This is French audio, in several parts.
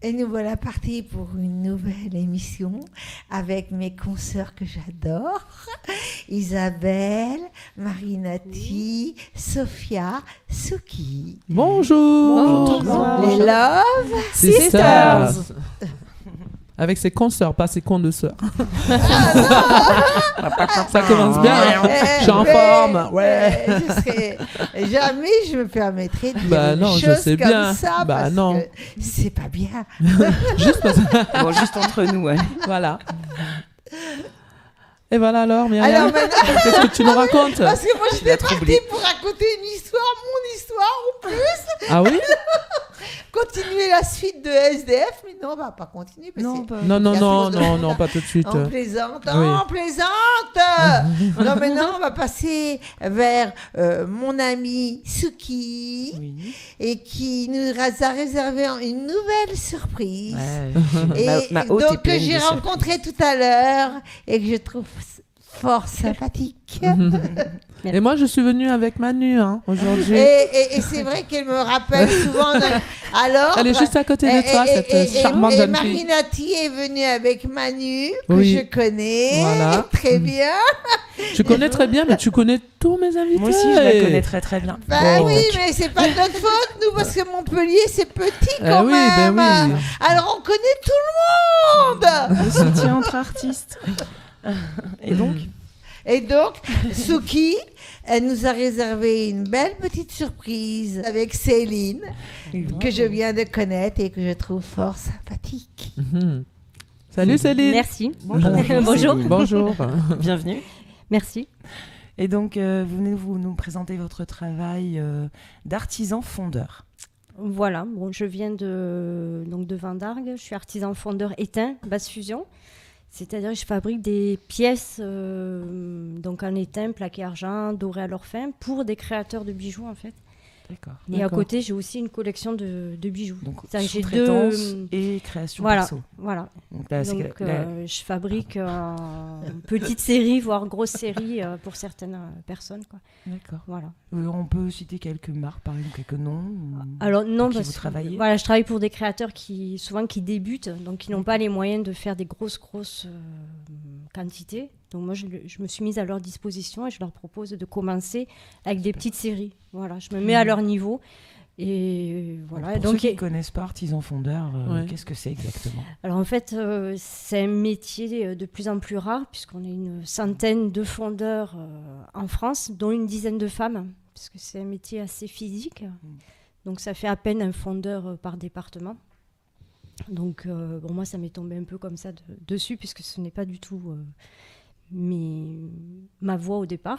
Et nous voilà partis pour une nouvelle émission avec mes consoeurs que j'adore. Isabelle, Marinati, Sophia, Suki. Bonjour. Les Love Sisters. Avec ses consoeurs, pas ses cons de sœurs. Ça commence bien. Je suis en forme. Ouais. Jamais je me permettrais de dire Bah une non, je chose sais comme bien. ça Bah parce non. que c'est pas bien. Juste parce que... Bon, juste entre nous, ouais. Voilà. Et voilà alors, Myriam. Alors maintenant, Qu'est-ce que tu nous racontes? parce que moi je l'as suis partie troublée. pour raconter une histoire, mon histoire en plus. Ah oui? Continuer la suite de SDF, mais non, on va pas continuer. Parce que Non, pas tout de suite. on plaisante, Oui. on plaisante. Non, mais non, on va passer vers mon ami Suki Oui. et qui nous a réservé une nouvelle surprise. Ouais. Et Ma hôte est donc que pleine j'ai de rencontré tout à l'heure et que je trouve fort sympathique. Et moi, je suis venue avec Manu aujourd'hui. Et c'est vrai qu'elle me rappelle souvent. Alors, Elle est juste à côté de toi, cette charmante jeune fille. Marinati est venue avec Manu, que Oui. je connais Voilà. très bien. Tu connais très bien, mais tu connais tous mes invités. Moi aussi, je la connais très très bien. Bah Bon. oui, mais c'est pas de notre faute, nous, parce que Montpellier, c'est petit quand oui, même. ben oui. Alors, on connaît tout le monde. Le soutien entre artistes. Et donc, Suki, elle nous a réservé une belle petite surprise avec Céline, que je viens de connaître et que je trouve fort sympathique. Mhm. Salut Céline. Merci. Bonjour. Bonjour. Bonjour. Bienvenue. Merci. Et donc, vous venez nous présenter votre travail d'artisan fondeur. Voilà, bon, je viens de Vendargues. Je suis artisan fondeur étain, basse fusion. C'est-à-dire que je fabrique des pièces donc en étain, plaqué argent, doré à l'or fin, pour des créateurs de bijoux en fait. D'accord. Et à côté, j'ai aussi une collection de bijoux. Donc, C'est-à-dire que j'ai sous-traitance deux... et création Voilà, perso. voilà. Donc, là, Donc, je fabrique une petite série, voire grosse série pour certaines personnes, quoi. D'accord. Voilà. On peut citer quelques marques, par exemple, quelques noms. Alors non, pour qui parce vous que travaillez voilà, je travaille pour des créateurs qui débutent, donc qui n'ont pas les moyens de faire des grosses quantités. Donc moi, je me suis mise à leur disposition et je leur propose de commencer avec des petites séries. Voilà, je me mets à leur niveau. Et voilà. Pour Donc, ceux qui ne connaissent pas artisan fondeur, Ouais. qu'est-ce que c'est exactement? alors en fait, c'est un métier de plus en plus rare puisqu'on est une centaine de fondeurs en France, dont une dizaine de femmes, puisque c'est un métier assez physique. Donc ça fait à peine un fondeur par département. Donc bon, moi, ça m'est tombé un peu comme ça dessus puisque ce n'est pas du tout ma voie au départ.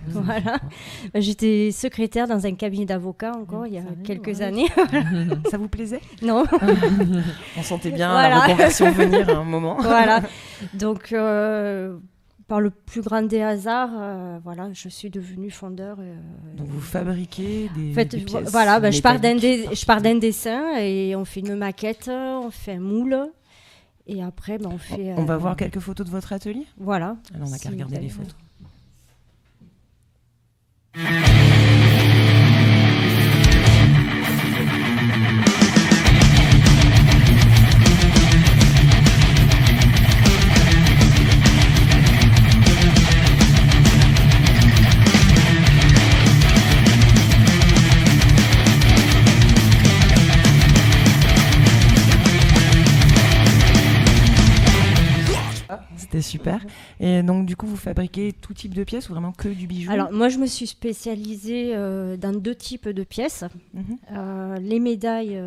Voilà. J'étais secrétaire dans un cabinet d'avocats encore il y a quelques années. Ça vous plaisait? Non. On sentait bien Voilà. la reconversion venir à un moment. Voilà. Donc, par le plus grand des hasards, voilà, je suis devenue fondeur. Donc vous fabriquez des, en fait, des pièces voilà, je pars métalliques. d'un dessin et on fait une maquette, on fait un moule. Et après, on fait... On va voir quelques photos de votre atelier? Voilà. Alors on n'a qu'à Si regarder vous les avez- photos. C'était super. Et donc du coup, vous fabriquez tout type de pièces ou vraiment que du bijou? Alors, moi, je me suis spécialisée dans deux types de pièces. Mhm. Les médailles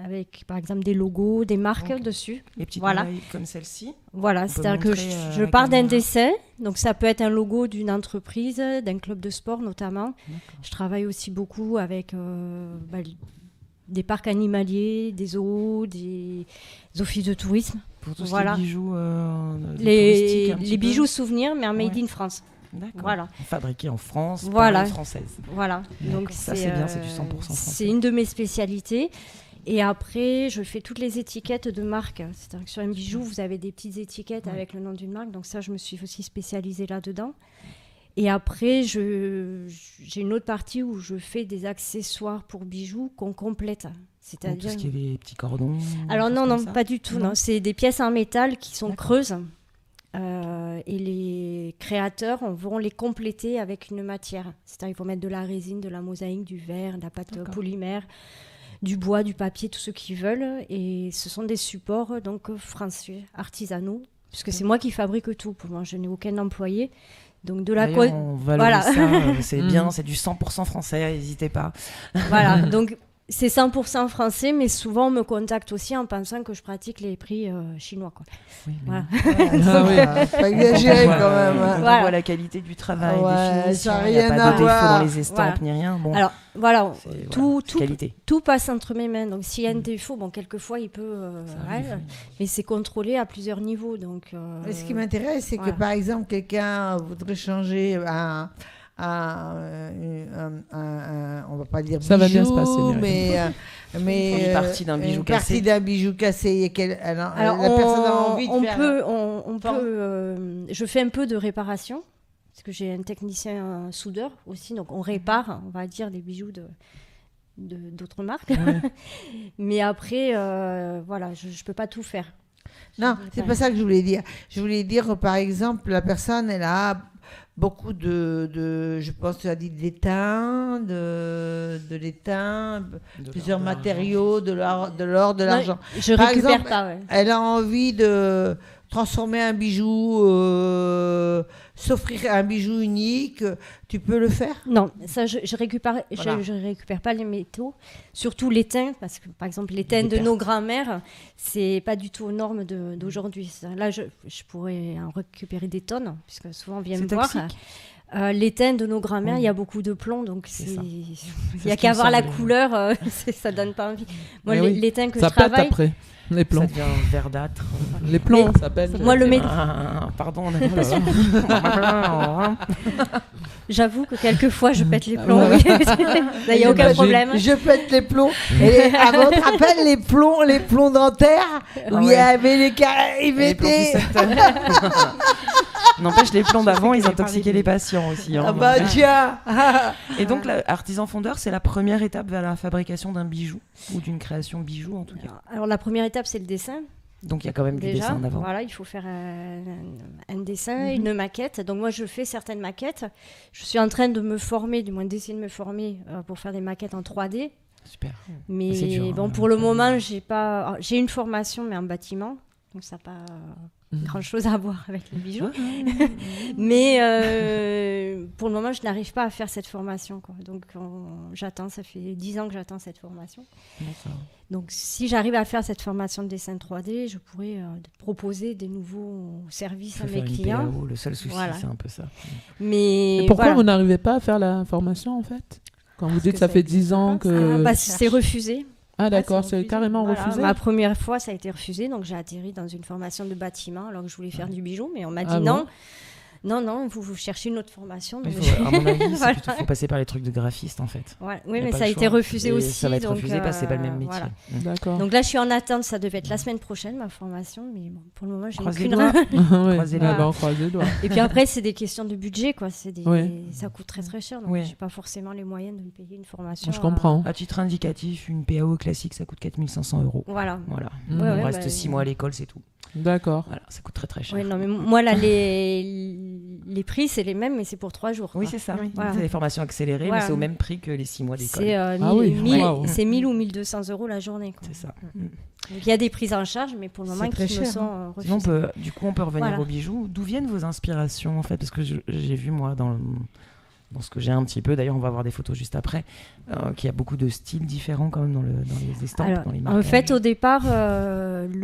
avec, par exemple, des logos, des marques Ok. dessus. Les petites Voilà. médailles comme celle-ci. Voilà, On peut c'est-à-dire que montrer, je la pars d'un caméra. dessin, donc ça peut être un logo d'une entreprise, d'un club de sport notamment. D'accord. Je travaille aussi beaucoup avec des parcs animaliers, des zoos, des offices de tourisme. Pour tout ce Voilà. qui est bijoux touristique, Les un petit peu. bijoux souvenirs, mais en made Ouais. in France. D'accord. Voilà. Fabriqué en France, Voilà. par les Françaises. Voilà. D'accord. Donc Ça, c'est bien, c'est du 100% français. C'est une de mes spécialités. Et après, je fais toutes les étiquettes de marque. C'est-à-dire que sur un bijou, vous avez des petites étiquettes avec le nom d'une marque. Donc ça, je me suis aussi spécialisée là-dedans. Et après, j'ai une autre partie où je fais des accessoires pour bijoux qu'on complète. Donc, tout C'est-à-dire... ce qui est les petits cordons. Alors choses non, comme non, ça. pas du tout. Non. Non. C'est des pièces en métal qui sont D'accord. creuses. Et les créateurs vont les compléter avec une matière. C'est-à-dire qu'il faut mettre de la résine, de la mosaïque, du verre, de la pâte D'accord. polymère, du bois, du papier, tout ce qu'ils veulent. Et ce sont des supports donc français, artisanaux, puisque c'est moi qui fabrique tout. Pour moi, je n'ai aucun employé. Donc de la D'ailleurs, on valorise Voilà. ça, c'est Mm. bien, c'est du 100% français, n'hésitez pas. Voilà, donc c'est 100% français, mais souvent on me contacte aussi en pensant que je pratique les prix chinois, quoi. Oui, mais Voilà. Ah oui. Pas exagéré quand même. Quand hein. on Voilà. voit la qualité du travail, Ouais, définition, ça a il n'y a rien pas à de défaut voir. dans les estampes Voilà. ni rien. Bon, Alors voilà, c'est tout, c'est qualité. tout passe entre mes mains. Donc s'il y a un défaut, bon, quelquefois il peut, Ça ouais, arrive. mais c'est contrôlé à plusieurs niveaux. Donc, Mais ce qui m'intéresse, c'est voilà. que par exemple, quelqu'un voudrait changer on va pas dire Ça va bien se bijou, passer, Myriam. mais Une partie d'un bijou une cassé. partie d'un bijou cassé. Alors, La personne a envie de on faire. peut, on Pardon. peut, je fais un peu de réparation parce que j'ai un technicien soudeur aussi, donc on répare, on va dire, des bijoux d'autres marques. Mais après, voilà, je peux pas tout faire. Non, c'est pas ça que je voulais dire. Je voulais dire, par exemple, la personne, elle a beaucoup je pense, tu as dit d'étain, de l'étain, plusieurs matériaux, de l'or, de l'argent. Je Par récupère exemple, pas. Ouais. Elle a envie de transformer un bijou, s'offrir un bijou unique. Tu peux le faire? Non, ça je récupère, Voilà. je récupère pas les métaux, surtout l'étain, parce que par exemple l'étain Des de pertes. nos grands-mères, c'est pas du tout aux normes d'aujourd'hui. Là, je pourrais en récupérer des tonnes, puisque souvent on vient C'est me voir. toxique. L'étain de nos grands-mères, il y a beaucoup de plomb, donc C'est c'est... ça. il y C'est a ce qui qu'à me voir la semblait. couleur, ça donne pas envie. Moi, Mais oui. l'étain que Ça je pète travaille, après. Les Ça plombs. devient verdâtre. Les plombs, ça pète. Moi, le métal, Pardon, on n'a pas j'avoue que quelquefois je pète les plombs. Ouais. oui. Il n'y a aucun J'imagine. problème. Je pète les plombs. Et à votre rappel, les plombs dentaires, où il y ouais. avait les Les plombs mettaient. qui s'éteignent. N'empêche, les plombs d'avant, ils intoxiquaient les patients aussi. Hein. Ah bah tiens. Et donc, l'artisan fondeur, c'est la première étape vers la fabrication d'un bijou, ou d'une création bijou en tout cas. Alors la première étape, c'est le dessin. Donc, il y a quand même du Déjà, dessin en avant. voilà, il faut faire un dessin, une maquette. Donc moi, je fais certaines maquettes. Je suis en train de me former, du moins d'essayer de me former pour faire des maquettes en 3D. Super. Mais C'est dur, bon, hein, pour le ça. moment, j'ai une formation, mais en bâtiment. Donc ça n'a pas grand-chose à voir avec les bijoux. Mais pour le moment, je n'arrive pas à faire cette formation, quoi. Donc j'attends, ça fait 10 ans que j'attends cette formation. D'accord. Donc, si j'arrive à faire cette formation de dessin 3D, je pourrais proposer des nouveaux services Faut à faire mes une clients. PAO, le seul souci, Voilà. c'est un peu ça. Mais Et pourquoi voilà. vous n'arrivez pas à faire la formation en fait? Quand vous dites que ça ça fait existe 10 ans pas, que. Bah, c'est refusé. Ah d'accord, c'est c'est refusé. carrément Voilà. refusé. Ma première fois, ça a été refusé. Donc, j'ai atterri dans une formation de bâtiment alors que je voulais faire du bijou. Mais on m'a dit Ah non. bon Non, vous cherchez une autre formation. Il Donc, faut, à mon avis, c'est Voilà. plutôt faut passer par les trucs de graphiste en fait. Ouais, Y oui, a mais pas ça a le été choix. refusé Et aussi. ça va être donc, refusé parce que c'est pas le même métier. voilà. D'accord. Donc là, je suis en attente. Ça devait être la semaine prochaine, ma formation. Mais bon, pour le moment, j'ai Croise les aucune. doigts. Ouais. Croisez les Ah doigts. bah, on croise les doigts. Et puis après, c'est des questions de budget, quoi. Ouais. Ça coûte très très cher. Donc, Ouais. j'ai pas forcément les moyens de me payer une formation. Je comprends. À titre indicatif, une PAO classique, ça coûte 4500 €. Voilà. Voilà. Ouais, On ouais, reste bah, 6 mois à l'école, c'est tout. D'accord. Voilà, ça coûte très très cher. Ouais, non, mais moi, là, les prix, c'est les mêmes, mais c'est pour 3 jours. Oui, quoi. c'est ça. Voilà. C'est des formations accélérées, Voilà. mais c'est au même prix que les 6 mois d'école. C'est Ah oui, 1000 waouh. c'est 1000 ou 1200 € la journée. Quoi. C'est ça. Donc, il y a des prises en charge, mais pour le C'est moment, très qui me cher, sont Sinon, refusées. du coup, on peut revenir Voilà. aux bijoux. D'où viennent vos inspirations, en fait? Parce que j'ai vu, moi, dans ce que j'ai un petit peu, d'ailleurs, on va voir des photos juste après, qu'il y a beaucoup de styles différents quand même dans les estampes, Alors, dans les en marquages. fait, au départ,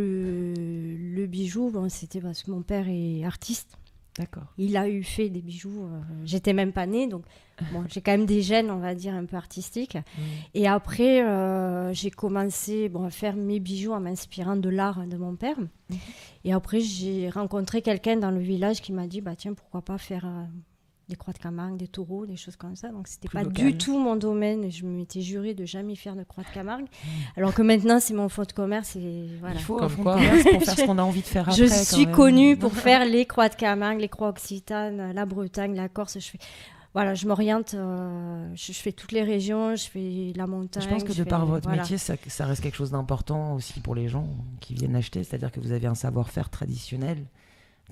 le bijou, bon, c'était parce que mon père est artiste. D'accord. Il a fait des bijoux. J'étais même pas née, donc bon, j'ai quand même des gènes, on va dire, un peu artistiques. Et après, j'ai commencé à faire mes bijoux en m'inspirant de l'art de mon père. Et après, j'ai rencontré quelqu'un dans le village qui m'a dit, bah tiens, pourquoi pas faire des croix de Camargue, des taureaux, des choses comme ça. Donc, c'était Plus pas local. du tout mon domaine. Et je m'étais jurée de jamais faire de croix de Camargue. Alors que maintenant, c'est mon fonds de commerce. Et voilà. Il faut Comme un fond de quoi. commerce pour faire ce qu'on a envie de faire Je après. quand suis même. connue pour faire les croix de Camargue, les croix occitanes, la Bretagne, la Corse. Voilà, je m'oriente, je fais toutes les régions, je fais la montagne. Je pense que de par votre métier, ça reste quelque chose d'important aussi pour les gens qui viennent acheter, c'est-à-dire que vous avez un savoir-faire traditionnel.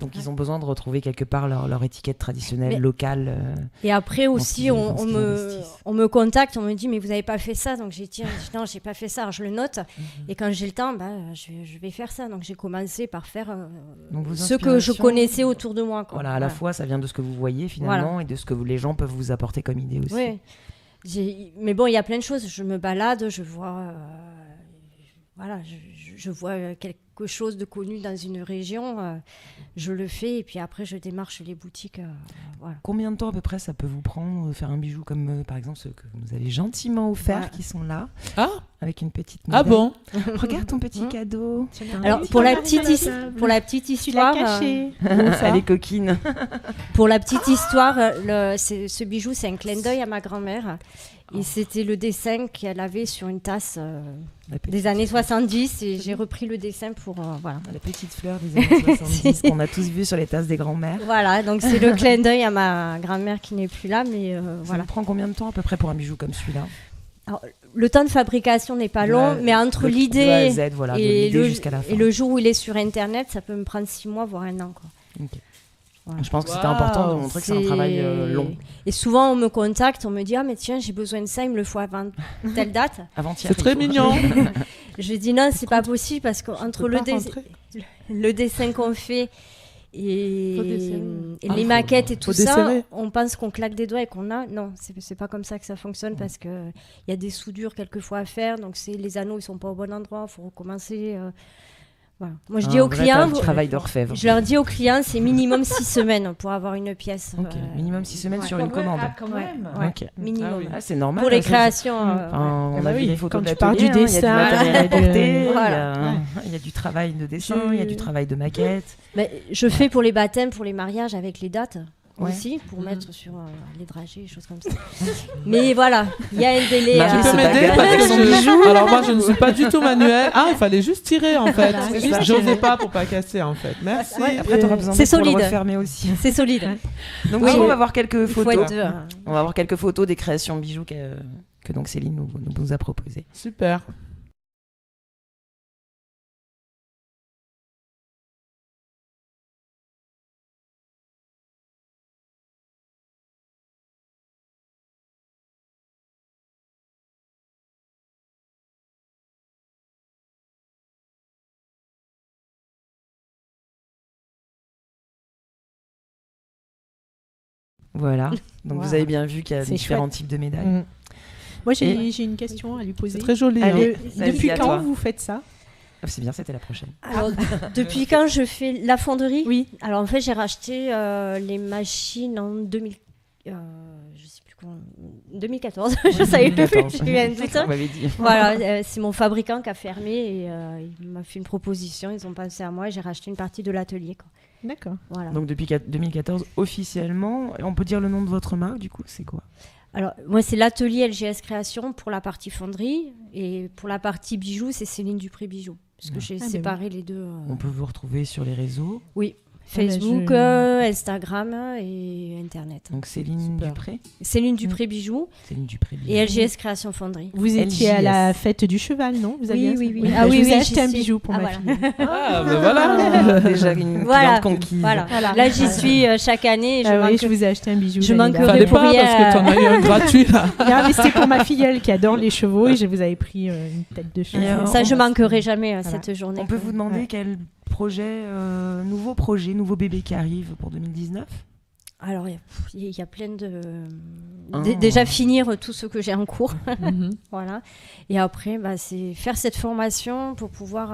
Donc, ils ont besoin de retrouver quelque part leur étiquette traditionnelle, locale. Et après aussi, on me contacte, on me dit, mais vous n'avez pas fait ça. Donc, j'ai dit, non, je n'ai pas fait ça. Alors, je le note. Et quand j'ai le temps, je vais faire ça. Donc, j'ai commencé par faire ce que je connaissais autour de moi. Quoi. Voilà, à la fois, ça vient de ce que vous voyez finalement et de ce que les gens peuvent vous apporter comme idée aussi. Oui. Mais bon, il y a plein de choses. Je me balade, je vois... je vois quelque chose de connu dans une région, je le fais et puis après je démarche les boutiques. Voilà. Combien de temps à peu près ça peut vous prendre de faire un bijou comme par exemple ceux que vous nous avez gentiment offerts qui sont là, avec une petite médaille. Ah bon? Regarde ton petit cadeau. Alors pour la petite histoire, elle est coquine. Pour la petite histoire, ce bijou c'est un clin d'œil à ma grand-mère. Et c'était le dessin qu'elle avait sur une tasse des années 70 et j'ai repris le dessin pour... voilà. La petite fleur des années 70 qu'on a tous vu sur les tasses des grands-mères. Voilà, donc c'est le clin d'œil à ma grand-mère qui n'est plus là, mais Ça prend combien de temps à peu près pour un bijou comme celui-là? Alors, le temps de fabrication n'est pas long, mais entre l'idée et le jour où il est sur Internet, ça peut me prendre 6 mois, voire 1 an. Quoi. Okay. Voilà. Je pense que c'était important de montrer que c'est un travail long. Et souvent, on me contacte, on me dit « Ah, mais tiens, j'ai besoin de ça, il me le faut avant telle date. » Avant-hier. C'est très mignon. Je dis « Non, c'est pas possible parce qu'entre le dessin qu'on fait et les maquettes et tout ça, on pense qu'on claque des doigts et qu'on a... Non, c'est pas comme ça que ça fonctionne parce qu'il y a des soudures quelquefois à faire, donc les anneaux, ils sont pas au bon endroit, il faut recommencer... Voilà. Moi, je dis aux clients, travail d'orfèvre. Je leur dis aux clients, c'est minimum 6 semaines pour avoir une pièce. Minimum 6 semaines sur une commande. Quand même. Minimum. C'est normal. Pour les créations. On a vu les photos quand tu parles du dessin, il y a du travail de dessin, il y a du travail de maquette. Je fais pour les baptêmes, pour les mariages avec les dates. Aussi pour mettre sur les dragées, des choses comme ça. Mais voilà, il y a un délai. Tu peux m'aider parce que alors moi je ne suis pas du tout manuel. Il fallait juste tirer en fait. J'osais pas pour pas casser en fait. Merci. Après tu auras besoin de le refermer aussi. C'est solide. Donc on va voir quelques photos. On va voir quelques photos des créations bijoux que donc Céline nous a proposées. Super. Voilà, donc vous avez bien vu qu'il y a différents types de médailles. Moi j'ai une question à lui poser. C'est très joli. Depuis quand vous faites ça? C'est bien, c'était la prochaine. Alors, depuis quand je fais la fonderie? Oui. Alors en fait j'ai racheté les machines en 2000. Je sais plus quand. 2014. Je savais plus. J'ai eu un doute. On m'avait dit. Voilà, c'est mon fabricant qui a fermé et il m'a fait une proposition. Ils ont pensé à moi et j'ai racheté une partie de l'atelier. Quoi. D'accord. Voilà. Donc depuis 2014 officiellement, on peut dire le nom de votre marque du coup, c'est quoi? Alors moi c'est l'atelier LGS Création pour la partie fonderie et pour la partie bijoux c'est Céline Dupré Bijoux parce que j'ai séparé les deux. On peut vous retrouver sur les réseaux? Oui. Facebook, Instagram et Internet. Donc Céline Dupré. Céline Dupré Bijoux. Céline Dupré Bijoux. Et LGS Création Fonderie. Vous étiez à la fête du cheval, non? Vous aviez oui. Ah oui, j'ai acheté un bijou pour ma fille. Ah ben voilà. Déjà une cliente conquise. Voilà. Là j'y suis chaque année. Je vous ai acheté un bijou. Je manquerai Fallait pour pas rien. parce que t'en as eu un gratuit là. Non, mais c'était pour ma filleule qui adore les chevaux et je vous avais pris une tête de cheval. Ça je manquerai jamais cette journée. On peut vous demander quel nouveau bébé qui arrive pour 2019? Alors, il y a plein de... Déjà finir tout ce que j'ai en cours. Voilà. Et après, c'est faire cette formation pour pouvoir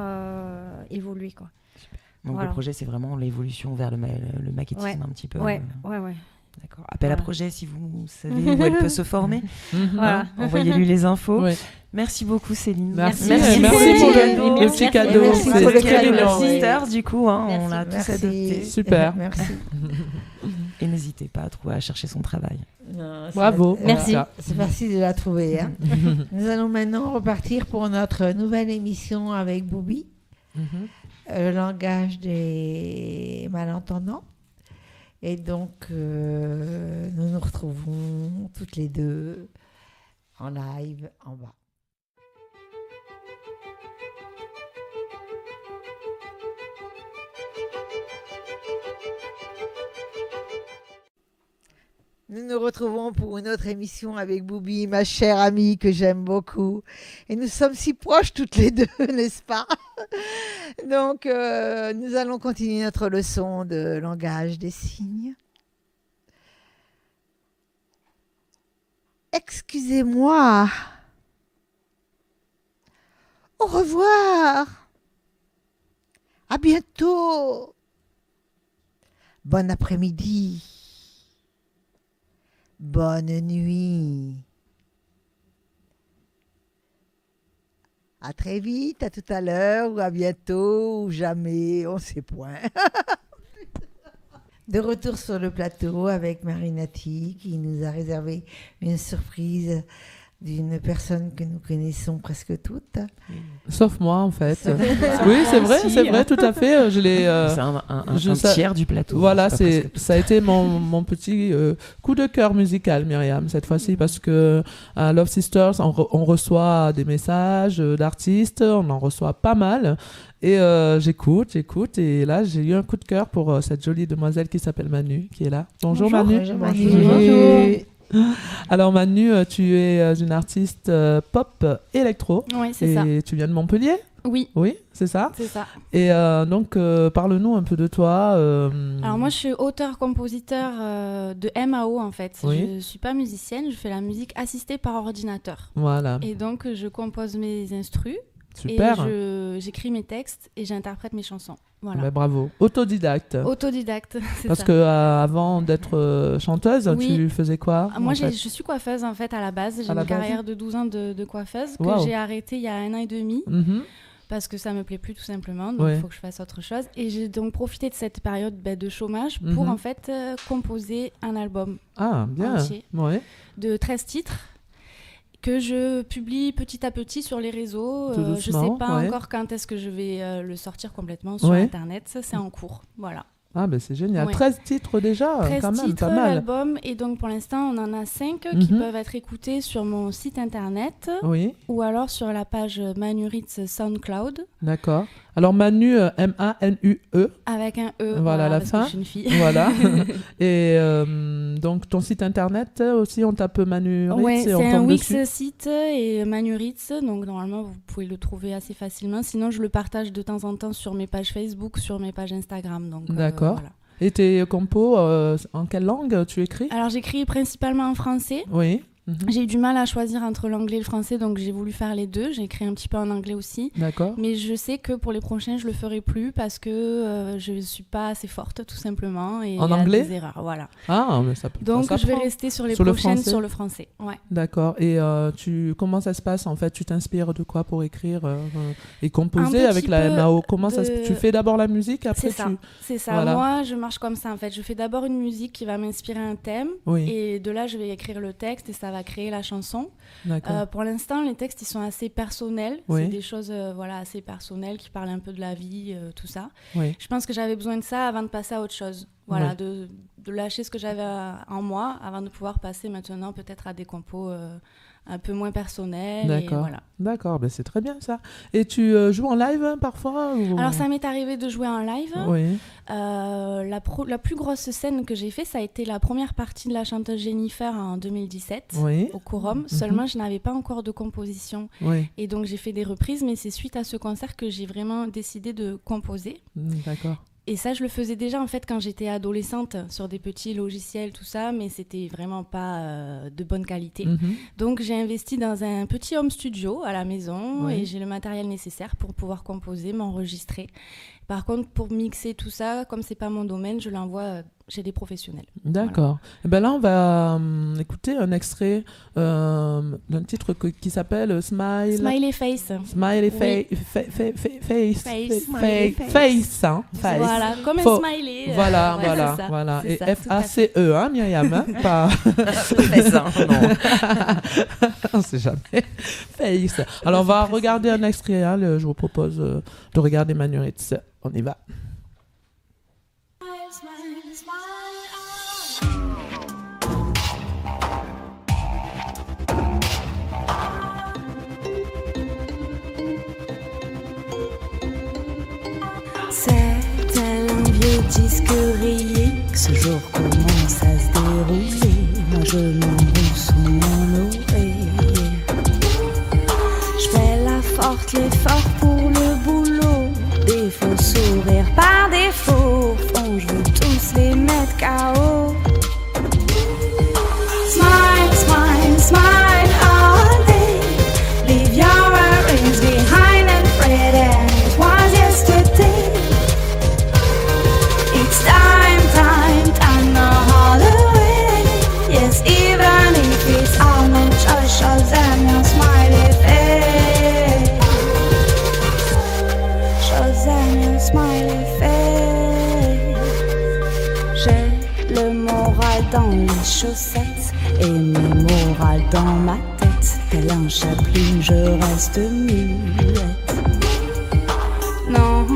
évoluer. Quoi. Donc, le projet, c'est vraiment l'évolution vers le maquettisme un petit peu. Ouais. D'accord. Appel à projet si vous savez où elle peut se former. Voilà. Envoyez-lui les infos. Ouais. Merci beaucoup Céline. Merci pour le petit cadeau. Merci pour le cadeau C'est Sisters du coup. On l'a tous adopté. Super. Merci. Et n'hésitez pas à chercher son travail. Non, bravo. Merci. C'est facile de la trouver. Hein. Nous allons maintenant repartir pour notre nouvelle émission avec Boubi, le langage des malentendants. Et donc, nous nous retrouvons toutes les deux en live en bas. Nous nous retrouvons pour une autre émission avec Boubi, ma chère amie que j'aime beaucoup. Et nous sommes si proches toutes les deux, n'est-ce pas? Donc, nous allons continuer notre leçon de langage des signes. Excusez-moi. Au revoir. À bientôt. Bon après-midi. Bonne nuit. À très vite, à tout à l'heure, ou à bientôt, ou jamais, on ne sait point. De retour sur le plateau avec Marinati qui nous a réservé une surprise d'une personne que nous connaissons presque toutes. Sauf moi, en fait. Oui, c'est vrai, tout à fait. Je l'ai. C'est un tiers du plateau. Voilà, ça a été mon petit coup de cœur musical, Myriam, cette fois-ci, parce que à Love Sisters, on reçoit des messages d'artistes, on en reçoit pas mal. Et j'écoute, et là, j'ai eu un coup de cœur pour cette jolie demoiselle qui s'appelle Manu, qui est là. Bonjour Manu. Bonjour Manu. Bonjour. Alors Manu, tu es une artiste pop électro. Oui, c'est ça. Et tu viens de Montpellier ? Oui. Oui, c'est ça ? C'est ça. Et donc, parle-nous un peu de toi. Alors moi, je suis auteur-compositeur de MAO en fait. Oui. Je ne suis pas musicienne, je fais la musique assistée par ordinateur. Voilà. Et donc, je compose mes instrus. Super. Et j'écris mes textes et j'interprète mes chansons. Voilà. Bah, bravo. Autodidacte. Autodidacte, c'est Parce ça. que avant d'être chanteuse, Oui. tu faisais quoi Moi, je suis coiffeuse en fait à la base. J'ai une carrière de 12 ans de coiffeuse que j'ai arrêtée il y a 1 an et demi. Parce que ça me plaît plus tout simplement, donc il faut que je fasse autre chose. Et j'ai donc profité de cette période de chômage pour en fait composer un album entier de 13 titres que je publie petit à petit sur les réseaux. Je sais pas encore quand est-ce que je vais le sortir complètement sur Internet, c'est en cours, voilà. Ah ben c'est génial, 13 titres déjà, 13 quand même, titres, pas mal. l'album, et donc pour l'instant on en a 5 qui peuvent être écoutés sur mon site internet ou alors sur la page Manu Ritz SoundCloud. D'accord. Alors Manu, M-A-N-U-E. Avec un E, voilà, à la parce fin. que je suis une fille. Voilà. Et donc ton site internet aussi, on tape Manu Ritz ouais, et on tombe tombe dessus. dessus. C'est un Wix site et Manu Ritz, donc normalement vous pouvez le trouver assez facilement. Sinon je le partage de temps en temps sur mes pages Facebook, sur mes pages Instagram. Donc, d'accord. Voilà. Et tes compos, en quelle langue tu écris ? Alors j'écris principalement en français. Oui. J'ai eu du mal à choisir entre l'anglais et le français, donc j'ai voulu faire les deux. J'ai écrit un petit peu en anglais aussi. D'accord. Mais je sais que pour les prochains, je le ferai plus parce que je suis pas assez forte, tout simplement. Et en il y a anglais ? des erreurs, voilà. Ah, mais ça peut. Donc ça je vais prend. rester sur les sur prochaines le sur le français. Ouais. D'accord. Et comment ça se passe en fait ? Tu t'inspires de quoi pour écrire et composer avec la MAO ? Comment ça tu fais d'abord la musique, après C'est ça. Voilà. Moi, je marche comme ça en fait. Je fais d'abord une musique qui va m'inspirer un thème, et de là, je vais écrire le texte et ça va créer la chanson. Pour l'instant, les textes ils sont assez personnels. C'est des choses assez personnelles qui parlent un peu de la vie, tout ça. Je pense que j'avais besoin de ça avant de passer à autre chose. Voilà, de lâcher ce que j'avais en moi avant de pouvoir passer maintenant peut-être à des compos un peu moins personnels. D'accord. Et voilà. D'accord, ben c'est très bien ça. Et tu joues en live parfois ou... Alors ça m'est arrivé de jouer en live. Oui. La plus grosse scène que j'ai fait, ça a été la première partie de la chanteuse Jennifer en 2017 au Quorum. Seulement, je n'avais pas encore de composition. Et donc j'ai fait des reprises, mais c'est suite à ce concert que j'ai vraiment décidé de composer. D'accord. Et ça, je le faisais déjà en fait quand j'étais adolescente sur des petits logiciels, tout ça, mais c'était vraiment pas de bonne qualité. Donc j'ai investi dans un petit home studio à la maison et j'ai le matériel nécessaire pour pouvoir composer, m'enregistrer. Par contre, pour mixer tout ça, comme c'est pas mon domaine, je l'envoie chez des professionnels. D'accord. Voilà. Et ben là, on va écouter un extrait d'un titre qui s'appelle Smile. Smiley Face. Smiley Face. Face. Voilà, comme un smiley. Voilà. Et F-A-C-E, hein, Myriam, hein, pas... Face, hein, non. On sait jamais. Face. Alors, on va regarder un extrait. Hein, je vous propose de regarder Manu Ritz. On y va. Smile, smile, smile. disque rayé, que ce jour commence à se dérouler. Moi je m'enroule sous mon oreiller. Je fais la forte, l'effort pour le boulot. Des faux sourires par défaut, fond, je veux tous les mettre KO. Smile, smile, smile all day. Leave your worries behind and pretend it was yesterday. It's time, time, time, the holiday. Yes, even if it's all no choice, shows them your smiley face. Shows them your smiley face. J'ai le moral dans les chaussettes et mes morales dans ma tête. Tel un chapeline, je reste muette. Non,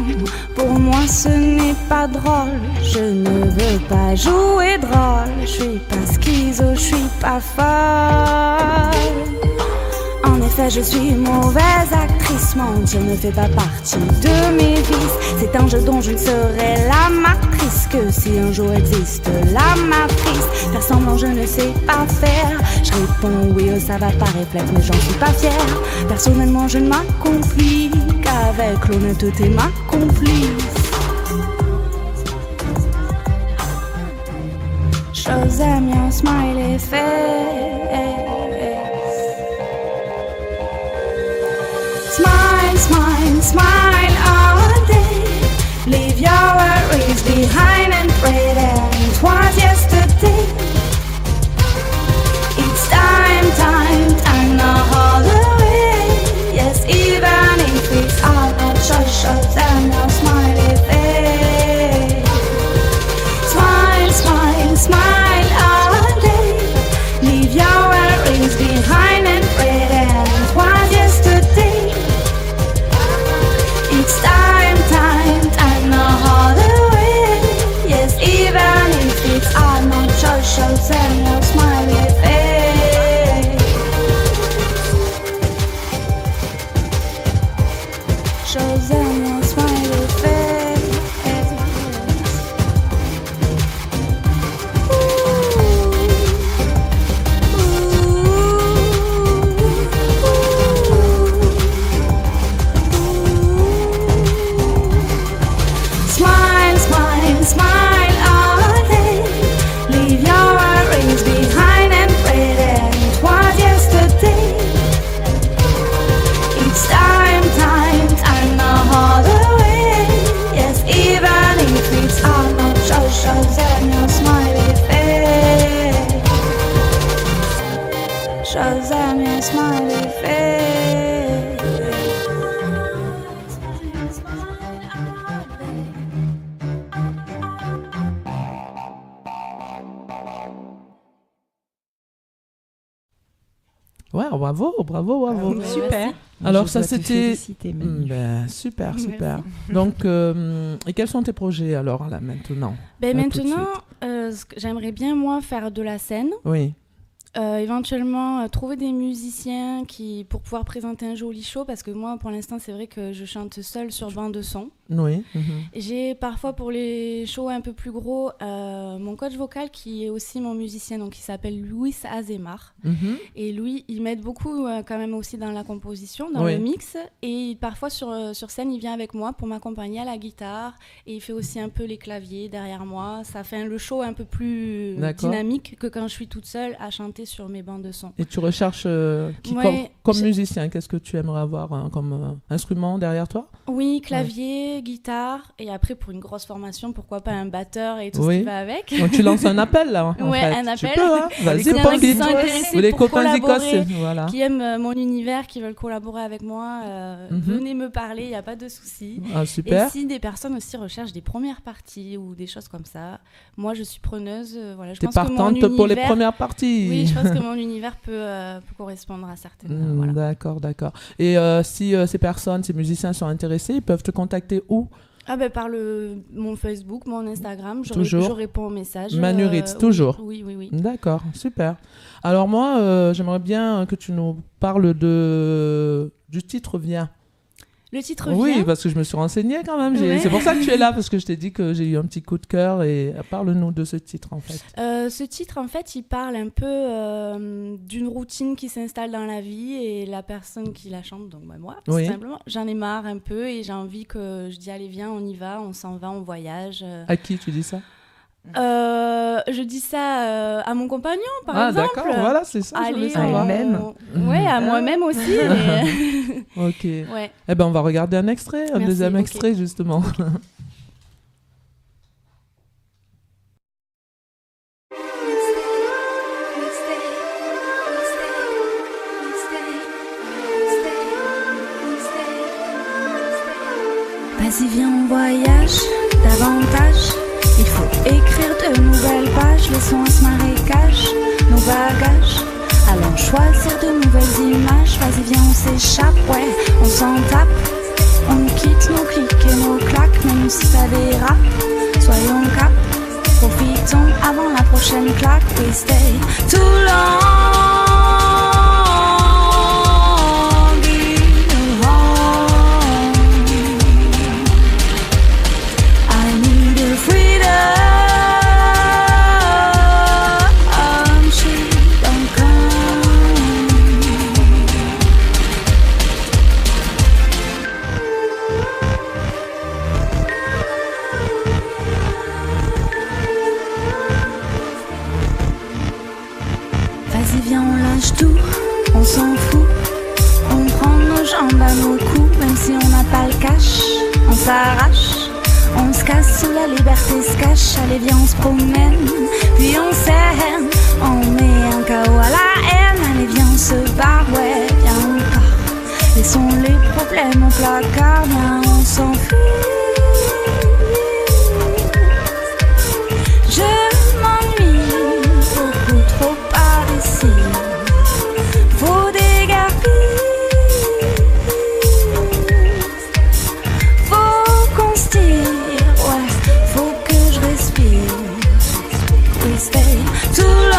pour moi ce n'est pas drôle. Je ne veux pas jouer drôle. Je suis pas schizo, je suis pas folle. En effet, je suis mauvaise actrice. Mentir ne fait pas partie de mes vices. C'est un jeu dont je ne serai la matrice que si un jour existe la matrice. Faire semblant, je ne sais pas faire. Je réponds oui, ça va par réflexe, mais j'en suis pas fière. Personnellement, je ne m'accomplis qu'avec l'honnêteté ma complice. Show them your smiley face. Smile, smile, smile all day. Leave your worries behind and pretend it was yesterday. It's time, time, time, the holiday. Yes, even if it's all no choice, show them your smiley face. Smile, smile, smile all day. Leave your worries behind and pretend it was yesterday. It's time, time, time, the holiday. Yes, even if it's all no choice, shows them your smiley face. Shows them your smiley face. Smile, smile, smile all day. Leave your worries behind and pretend it was yesterday. It's time, time, time, the holiday. Yes, even if it's all no choice, shows them your smiley face. Shows them your smiley face. Ouais, bravo, bravo, bravo. Super. Alors Je ça dois te c'était féliciter, Manu. super, super. Donc et quels sont tes projets alors là maintenant? Ben Là, tout de maintenant, j'aimerais bien moi faire de la scène. Oui. Éventuellement trouver des musiciens pour pouvoir présenter un joli show, parce que moi pour l'instant c'est vrai que je chante seule sur bande de son. Oui. J'ai parfois pour les shows un peu plus gros mon coach vocal qui est aussi mon musicien, donc il s'appelle Louis Azemar. Et lui il m'aide beaucoup quand même aussi dans la composition, dans le mix, et parfois sur scène il vient avec moi pour m'accompagner à la guitare, et il fait aussi un peu les claviers derrière moi. Ça fait le show un peu plus dynamique que quand je suis toute seule à chanter sur mes bandes de son. Et tu recherches comme musicien, qu'est-ce que tu aimerais avoir comme instrument derrière toi? Oui, clavier, guitare, et après pour une grosse formation, pourquoi pas un batteur et tout ce qui va avec. Donc, tu lances un appel là. Ouais, un appel. Tu peux, hein. Vas-y, pour vite. Vous les copains voilà. qui aiment mon univers, qui veulent collaborer avec moi, venez me parler, il n'y a pas de souci. Ah, super. Et si des personnes aussi recherchent des premières parties ou des choses comme ça, moi je suis preneuse. Voilà, je pense partante que mon univers, pour les premières parties. Oui, je pense que mon univers peut correspondre à certaines. Voilà. D'accord. Et si ces personnes, ces musiciens sont intéressés, ils peuvent te contacter où? Ah ben par mon Facebook, mon Instagram, je réponds aux messages. Manu Ritz, toujours. Oui. D'accord, super. Alors moi, j'aimerais bien que tu nous parles du titre Viens. Le titre vient... Oui, parce que je me suis renseignée quand même. Ouais. C'est pour ça que tu es là, parce que je t'ai dit que j'ai eu un petit coup de cœur. Et parle-nous de ce titre, en fait. Ce titre, en fait, il parle un peu d'une routine qui s'installe dans la vie et la personne qui la chante, donc moi, oui. simplement, j'en ai marre un peu et j'ai envie que je dis allez viens, on y va, on s'en va, on voyage. À qui tu dis ça? Je dis ça à mon compagnon, par exemple. Ah d'accord, voilà, c'est ça. Allez, à moi-même. Ouais, à moi-même aussi. Mais... Ok. Ouais. Eh ben, on va regarder un extrait, un deuxième okay. extrait, justement. Okay. Vas-y, viens, on voyage davantage. Il faut écrire de nouvelles pages, laissons ce marécage, nos bagages. Allons choisir de nouvelles images. Vas-y, viens, on s'échappe, ouais, on s'en tape. On quitte nos clics et nos claques, même si ça dérape. Soyons cap, profitons avant la prochaine claque. We stay too long. On s'en fout, on prend nos jambes à nos coups, même si on n'a pas le cash, on s'arrache, on se casse, la liberté se cache, allez viens on se promène, puis on s'aime, on met un chaos à la haine, allez viens on se barre, ouais, viens on part, laissons les problèmes au placard, viens on s'enfuit. Je m'ennuie beaucoup trop par ici. Faut dégarpir, faut qu'on se tire, ouais, faut que je respire. We stay too long.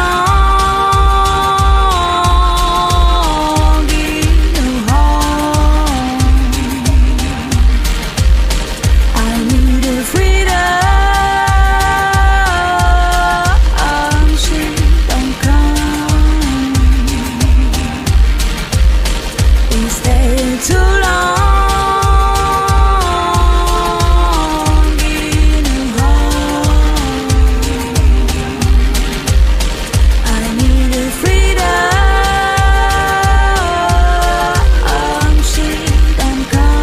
I need a freedom. She don't come. We stay too long in a home. I need a freedom. She don't come.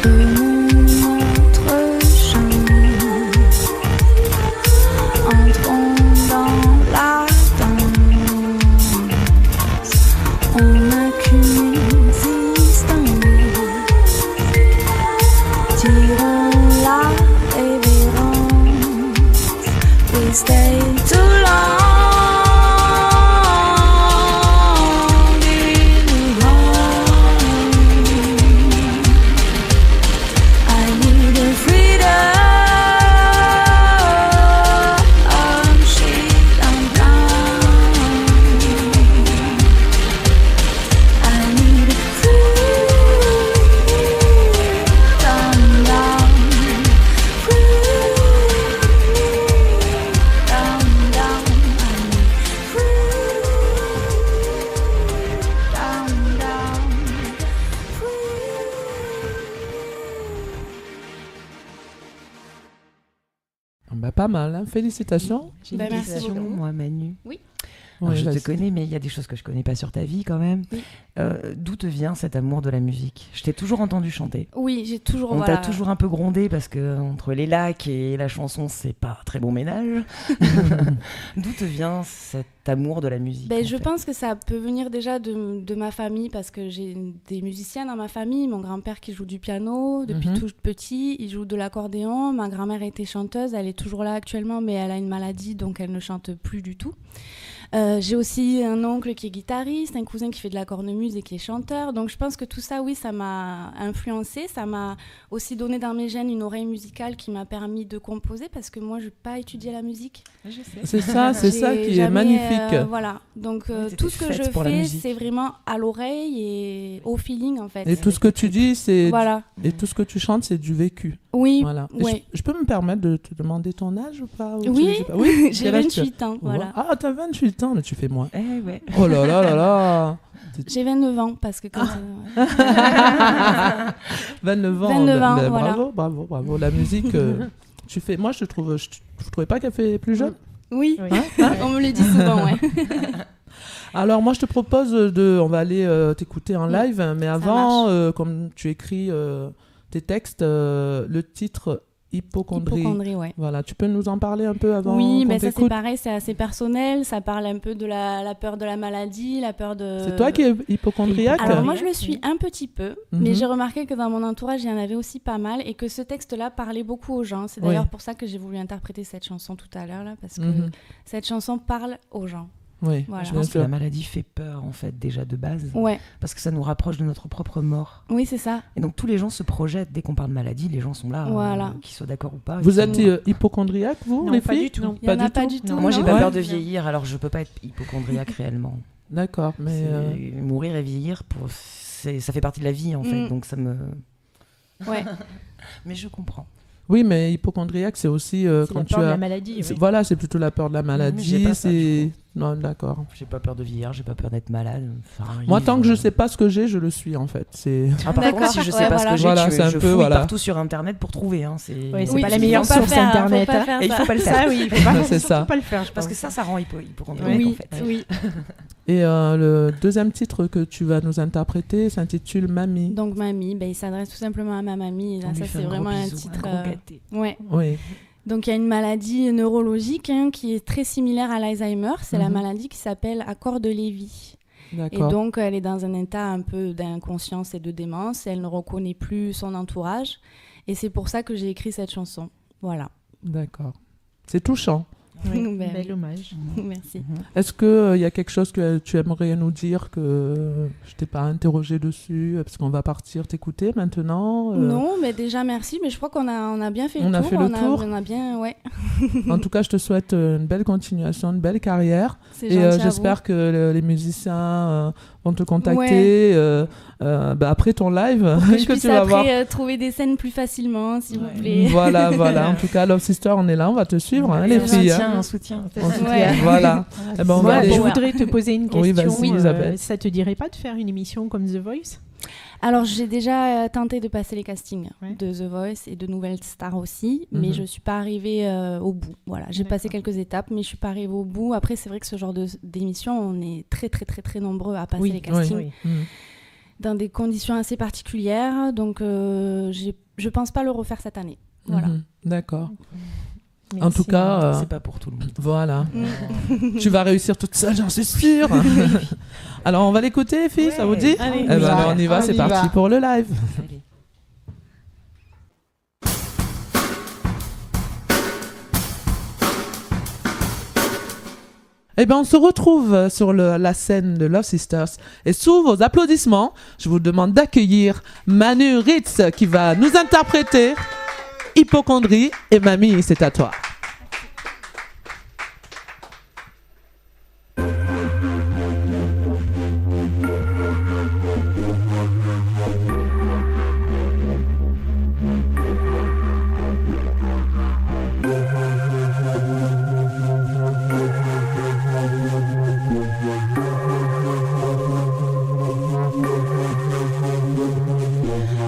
Prenons notre chemin. Entrons dans la danse. On n'a qu'une existence. Tirons la révérence. We stay too long in a home. I need a freedom. She don't come. I need a freedom. Bah, pas mal, hein. Félicitations. J'ai une Bah, merci question, beaucoup. moi, Manu. Oui. Alors, Oui, je vas-y. te connais, mais il y a des choses que je connais pas sur ta vie quand même. Oui. D'où te vient cet amour de la musique? Je t'ai toujours entendu chanter. Oui, j'ai toujours... On voilà. t'a toujours un peu grondé parce que entre les lacs et la chanson, c'est pas très bon ménage. D'où te vient cet amour de la musique? Ben, en je fait pense que ça peut venir déjà de ma famille parce que j'ai des musiciens dans ma famille. Mon grand-père qui joue du piano depuis tout petit, il joue de l'accordéon. Ma grand-mère était chanteuse, elle est toujours là actuellement, mais elle a une maladie donc elle ne chante plus du tout. J'ai aussi un oncle qui est guitariste, un cousin qui fait de la cornemuse. muse et qui est chanteur. Donc je pense que tout ça, oui, ça m'a influencée. Ça m'a aussi donné dans mes gènes une oreille musicale qui m'a permis de composer parce que moi, je n'ai pas étudié la musique. C'est ça qui est magnifique. Voilà. Donc tout ce que je fais, c'est vraiment à l'oreille et au feeling en fait. Et tout ce que tu dis, c'est voilà. Et tout ce que tu chantes, c'est du vécu. Oui. Voilà. Ouais. Je peux me permettre de te demander ton âge ou pas? Oui. Oui. J'ai 28 ans. Voilà. Ah, t'as 28 ans, mais tu fais moins. Ouais. Oh là là là là. J'ai 29 ans parce que quand 29 ans. 29 ans, Bravo. La musique, tu fais. Moi, je trouvais pas qu'elle fait plus jeune. Oui. On me le dit souvent, ouais. Alors moi je te propose on va aller t'écouter en live, mais avant, comme tu écris tes textes, le titre Hypocondrie, ouais. Voilà, tu peux nous en parler un peu avant? Oui, mais ça c'est pareil, c'est assez personnel, ça parle un peu de la peur de la maladie, la peur de... C'est toi qui es hypocondriaque? Alors moi je le suis un petit peu, mais j'ai remarqué que dans mon entourage il y en avait aussi pas mal et que ce texte-là parlait beaucoup aux gens. C'est d'ailleurs pour ça que j'ai voulu interpréter cette chanson tout à l'heure, là, parce que cette chanson parle aux gens. Oui, voilà. Je pense que la maladie fait peur en fait déjà de base, parce que ça nous rapproche de notre propre mort. Oui, c'est ça. Et donc tous les gens se projettent dès qu'on parle de maladie, les gens sont là, qu'ils soient d'accord ou pas. Vous êtes hypocondriaque, vous, non, les pas filles? Du tout. Non, pas du tout. Moi, j'ai pas peur de vieillir, alors je peux pas être hypocondriaque réellement. D'accord, mais mourir et vieillir, ça fait partie de la vie en fait, donc ça me. Ouais. Mais je comprends. Oui, mais hypocondriaque, c'est aussi quand la tu peur as. de la maladie. Oui. Voilà, c'est plutôt la peur de la maladie. Non, d'accord. J'ai pas peur de vieillir, j'ai pas peur d'être malade. Moi, tant que je sais pas ce que j'ai, je le suis en fait. Par contre, si je sais pas ce que j'ai, je fouille partout sur Internet pour trouver. C'est pas la meilleure source Internet. Et il faut pas le faire. Ça, oui, c'est ça. Pas le faire. Parce que ça rend hypocondriaque en fait. Oui. Et le deuxième titre que tu vas nous interpréter s'intitule Mamie. Donc Mamie, il s'adresse tout simplement à ma mamie. Et là, ça c'est vraiment un titre. Oui. Donc il y a une maladie neurologique qui est très similaire à l'Alzheimer. C'est la maladie qui s'appelle Accord de Lévy. D'accord. Et donc elle est dans un état un peu d'inconscience et de démence. Elle ne reconnaît plus son entourage. Et c'est pour ça que j'ai écrit cette chanson. Voilà. D'accord. C'est touchant. Oui, bel hommage. Merci. Est-ce qu'il y a quelque chose que tu aimerais nous dire que je t'ai pas interrogé dessus, parce qu'on va partir t'écouter maintenant Non, mais déjà merci, mais je crois qu'on a bien fait le tour. On a fait le tour. On a bien, ouais. En tout cas, je te souhaite une belle continuation, une belle carrière. C'est gentil, j'espère que les musiciens vont te contacter après ton live. Que je puisse après trouver des scènes plus facilement, s'il vous plaît. Voilà. En tout cas, Love Sister, on est là, on va te suivre, les filles. Un soutien. Voilà. Je voudrais te poser une question. Oui, Isabelle. Ça te dirait pas de faire une émission comme The Voice? Alors, j'ai déjà tenté de passer les castings de The Voice et de Nouvelles Stars aussi, mais je ne suis pas arrivée au bout. Voilà, j'ai passé quelques étapes, mais je ne suis pas arrivée au bout. Après, c'est vrai que ce genre d'émission, on est très, très, très, très nombreux à passer les castings dans des conditions assez particulières. Donc, je ne pense pas le refaire cette année. Voilà. D'accord. En tout cas, c'est pas pour tout le monde. Voilà. Tu vas réussir toute seule, j'en suis sûre. Alors, on va l'écouter, les filles, ça vous dit? Allez, on y va, c'est parti pour le live. Allez. Eh bien, on se retrouve sur la scène de Love Sisters. Et sous vos applaudissements, je vous demande d'accueillir Manu Ritz qui va nous interpréter Hypocondrie. Et Mamie, c'est à toi.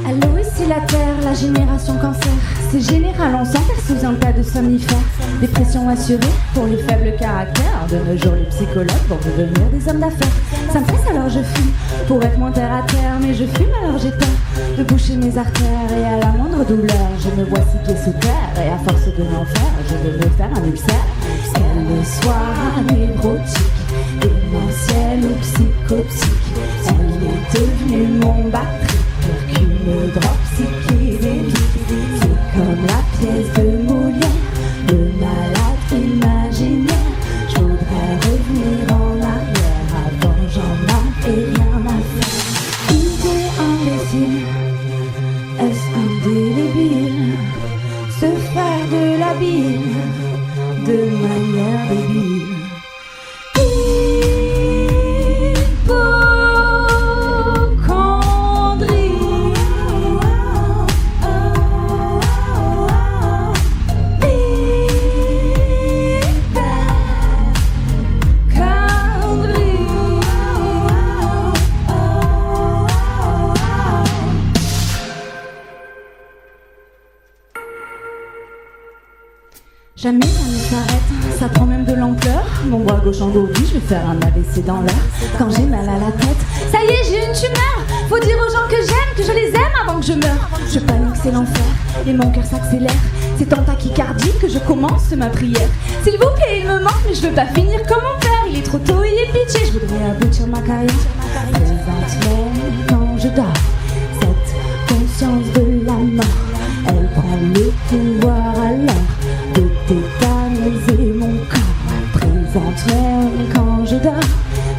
Allô, ici la Terre, la génération cancer. C'est général, on s'enterre sous un tas de somnifères. Dépression assurée pour les faibles caractères. De nos jours, les psychologues vont devenir des hommes d'affaires. Ça me presse alors je fume pour être moins terre à terre. Mais je fume alors j'ai peur de boucher mes artères. Et à la moindre douleur, je me vois 6 pieds sous terre. Et à force de m'en faire, je veux me faire un ulcère. Quel soir névrotique, démentiel ou psychotique. Elle est devenue mon batterie. Une drop psychédélique, c'est comme la pièce de Molière, le malade imaginaire. Je voudrais revenir en arrière, avant j'en avais rien à faire. Jamais ça ne s'arrête, ça prend même de l'ampleur. Mon bras gauche engourdi, je vais faire un AVC dans l'air. Quand j'ai mal à la tête, ça y est, j'ai une tumeur. Faut dire aux gens que j'aime, que je les aime avant que je meure. Je panique, c'est l'enfer, et mon cœur s'accélère. C'est en tachycardie que je commence ma prière. S'il vous plaît, il me manque, mais je veux pas finir comme mon père. Il est trop tôt, il est pitié, je voudrais aboutir ma carrière. Présentement, quand je dors, cette conscience de la mort, elle prend le pouvoir alors de tétaniser mon corps. Présentement, quand je dors,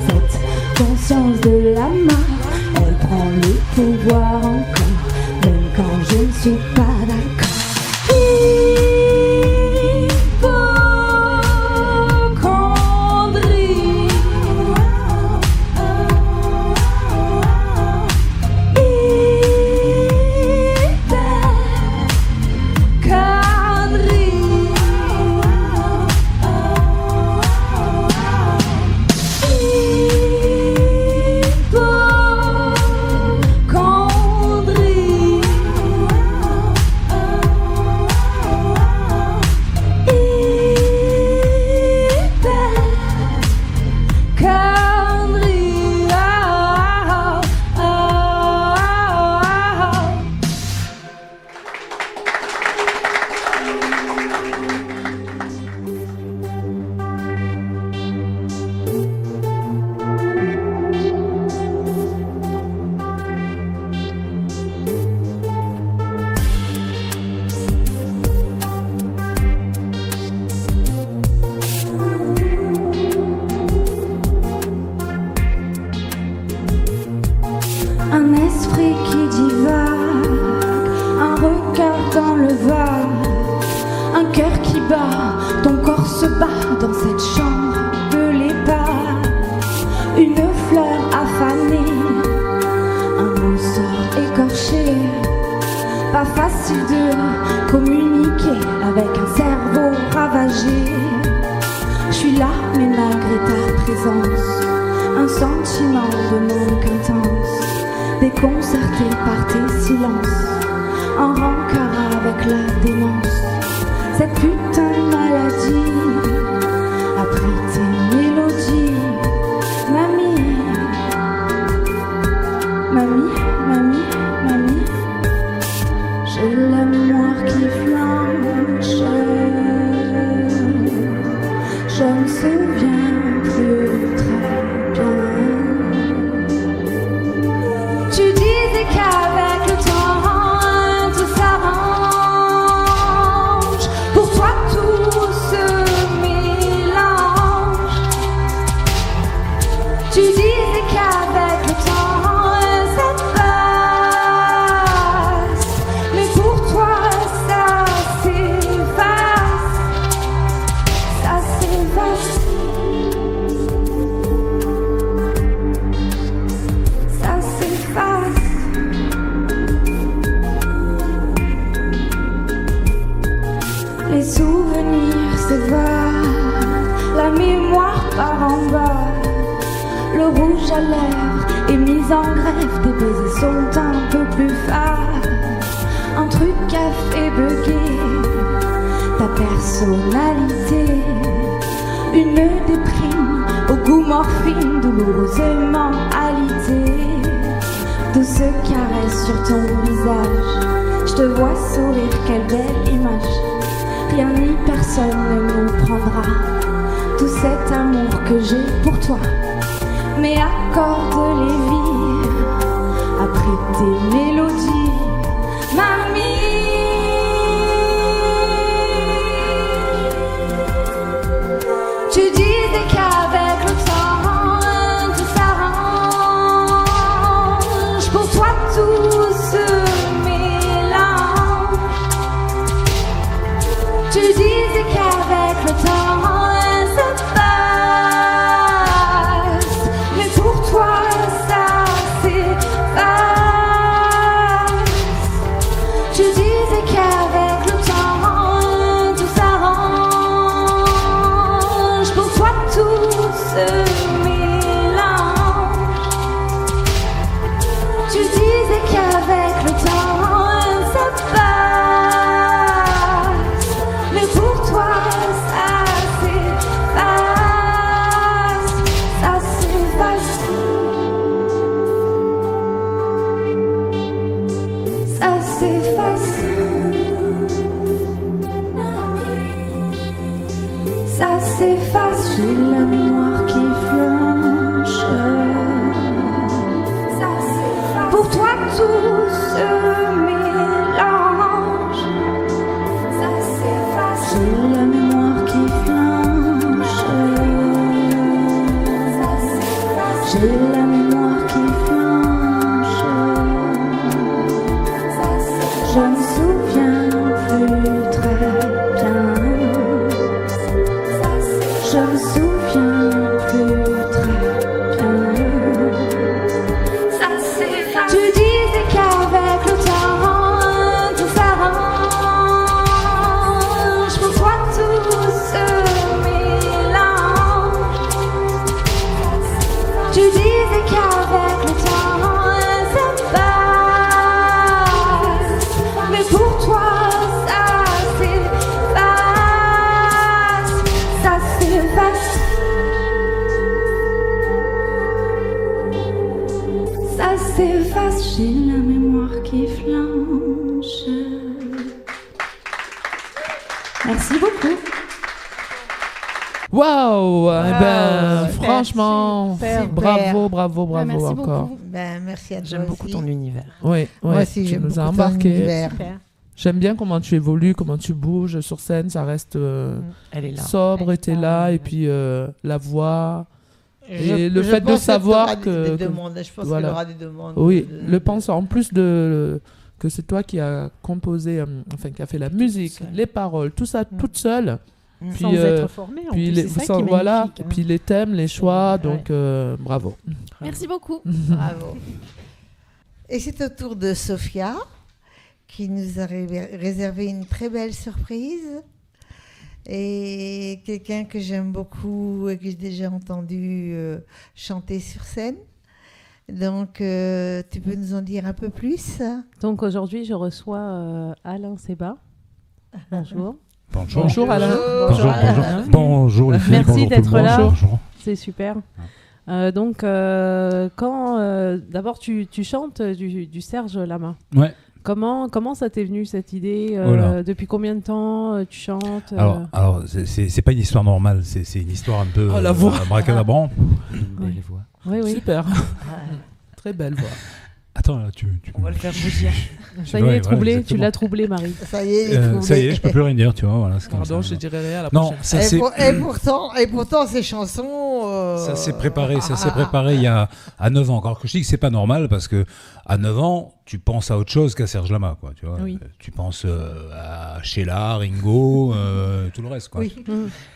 cette conscience de la mort, elle prend le pouvoir encore, même quand je ne suis pas d'accord. Hypocondrie. Un esprit qui divague, un regard dans le vague, un cœur qui bat, ton corps se bat dans cette chambre de l'épave. Une fleur affanée, un mot sort écorché, pas facile de communiquer avec un cerveau ravagé. Je suis là, mais malgré ta présence, un sentiment de manque intense, déconcerté par tes silences, en rancœur avec la démence. Cette putain de maladie a pris tes mélodies. Mamie, mamie, mamie, mamie, j'ai la mémoire qui flanche. Je me souviens plus très bien. Tu disais qu'avec le temps tout s'arrange. Pour toi tout se mélange. Tu disais qu'avec le temps ça passe, mais pour toi ça s'efface. Ça s'efface. Ça s'efface. Les souvenirs s'évadent, la mémoire part en bas. Le rouge à lèvres est mis en grève, tes baisers sont un peu plus fades. Un truc a fait bugger ta personnalité. Une déprime au goût morphine, douloureusement alité. Douce caresse sur ton visage, je te vois sourire, quelle belle image. Rien ni personne ne nous prendra tout cet amour que j'ai pour toi. Mais accorde-les vies après tes mélodies. Mamie, tu disais qu'avec le temps tout s'arrange. Pour toi tout se mélange. Tu disais qu'avec le temps ça passe, mais pour toi ça s'efface. Tu disais qu'avec le temps tout s'arrange. Pour toi tout se mélange. Tu disais qu'avec le temps ça passe, mais pour toi la mémoire qui flanche. Pour toi tout se mélange. J'ai la mémoire qui flanche. J'ai la mémoire qui flanche. Je me souviens plus très bien. Je me souviens plus très bien. Tu disais qu'avec le temps tout s'arrange. Pour toi tout se mélange. Tu disais qu'avec le temps ça passe. Mais pour toi ça s'efface. Ça s'efface. Ça s'efface, j'ai la mémoire qui flanche. Merci beaucoup. Waouh, super, franchement, super. bravo Merci encore. beaucoup. Merci à toi. J'aime beaucoup aussi. ton univers. Oui, Moi aussi, tu j'aime nous as beaucoup ton embarqué. univers. Super. J'aime bien comment tu évolues, comment tu bouges sur scène, ça reste Elle est là. sobre, et t'es là, et puis la voix. Et le fait de pense savoir qu'il y aura que- des demandes. Je pense voilà. qu'il y aura des demandes. Oui, le pense en plus de que c'est toi qui as composé, enfin qui a fait la musique, seule. les paroles, tout ça toute seule. Puis, Sans être formé, en puis plus, les, c'est ça qui est voilà, magnifique, hein. puis les thèmes, les choix, Ouais. donc bravo. Merci beaucoup. Bravo. Et c'est au tour de Sophia qui nous a réservé une très belle surprise. Et quelqu'un que j'aime beaucoup et que j'ai déjà entendu chanter sur scène. Donc, tu peux nous en dire un peu plus? Donc aujourd'hui, je reçois Alain Seba. Bonjour. Bonjour Alain. Bonjour, bonjour. Bonjour les filles. Merci bonjour tout le d'être monde. là. Bonjour. C'est super. Donc, quand d'abord tu chantes du Serge Lama. Ouais. Comment ça t'est venu cette idée Voilà. Depuis combien de temps tu chantes Alors c'est pas une histoire normale, c'est une histoire un peu Oh, la voix. bracadabrant. Une belle voix. Oui, oui. Super. Très belle voix. Attends, là, On va le faire rougir. Ça y Ouais, est, troublé. voilà, Tu l'as troublé, Marie. Ça y est, il est troublé. ça y est, je peux plus rien dire, tu vois. Voilà, c'est comme Pardon, ça. je dirai rien à la Non, prochaine. ça c'est. Et pourtant, ces chansons. Ça s'est préparé, il y a à 9 ans. Encore que je dis que c'est pas normal parce que à 9 ans, tu penses à autre chose qu'à Serge Lama, quoi, tu vois. Oui. Tu penses à Sheila, Ringo, tout le reste, quoi. Oui.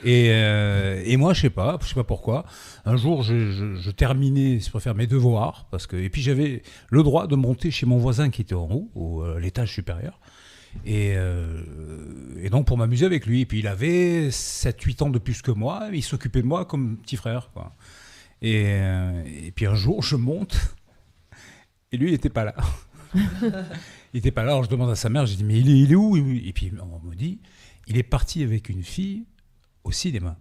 Et moi, je sais pas pourquoi. Un jour, je terminais, je préfère mes devoirs et puis j'avais le droit de monter chez mon voisin qui était en haut, à l'étage supérieur. Et donc pour m'amuser avec lui. Et puis il avait 7-8 ans de plus que moi, il s'occupait de moi comme petit frère, quoi. Et puis un jour je monte et lui il n'était pas là. Il n'était pas là, alors je demande à sa mère, j'ai dit mais il est où? Et puis on me dit il est parti avec une fille au cinéma.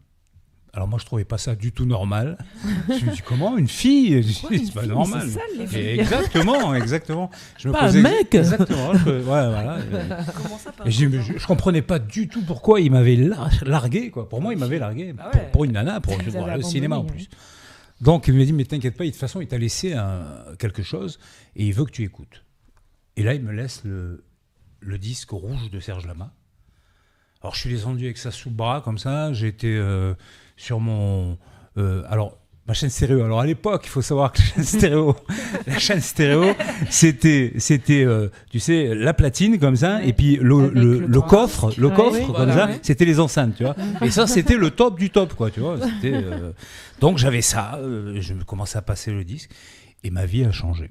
Alors moi je trouvais pas ça du tout normal. Je me dis comment une fille? C'est pas normal. C'est ça, les filles. Et exactement. Je me Pas un posais mec. Exactement. Ouais, voilà. Comment ça, Et je comprenais pas du tout pourquoi il m'avait largué, quoi. Pour moi, il m'avait largué. Ah ouais. Pour une nana, pour Vous avez le cinéma en abandonné, plus. Donc il m'a dit mais t'inquiète pas, de toute façon il t'a laissé quelque chose et il veut que tu écoutes. Et là il me laisse le disque rouge de Serge Lama. Alors je suis descendu avec ça sous le bras comme ça. J'étais sur mon ma chaîne stéréo. Alors à l'époque, il faut savoir que la chaîne stéréo, c'était tu sais la platine comme ça, et puis le coffre, oui, comme voilà, ça, ouais. c'était les enceintes, tu vois. Et ça, c'était le top du top, quoi, tu vois. Donc j'avais ça, je commençais à passer le disque, et ma vie a changé.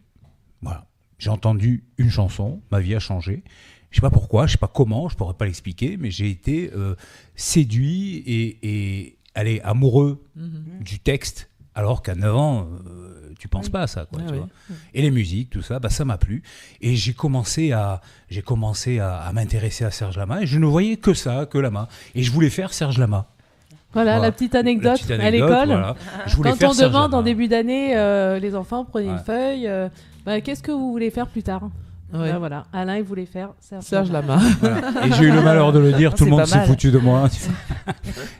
Voilà, j'ai entendu une chanson, ma vie a changé. Je sais pas pourquoi, je sais pas comment, je pourrais pas l'expliquer, mais j'ai été séduit et allez, amoureux du texte, alors qu'à 9 ans, tu penses pas à ça, quoi, tu vois. Et les musiques, tout ça, ça m'a plu. Et j'ai commencé à m'intéresser à Serge Lama, et je ne voyais que ça, que Lama. Et je voulais faire Serge Lama. Voilà, la petite anecdote à l'école. Voilà. Je voulais Quand faire on Serge demande Lama. en début d'année, les enfants prenaient une feuille. Qu'est-ce que vous voulez faire plus tard? Ouais. Ben voilà, Alain, il voulait faire Serge Lama. Voilà. Et j'ai eu le malheur de le dire, tout le monde s'est foutu de moi.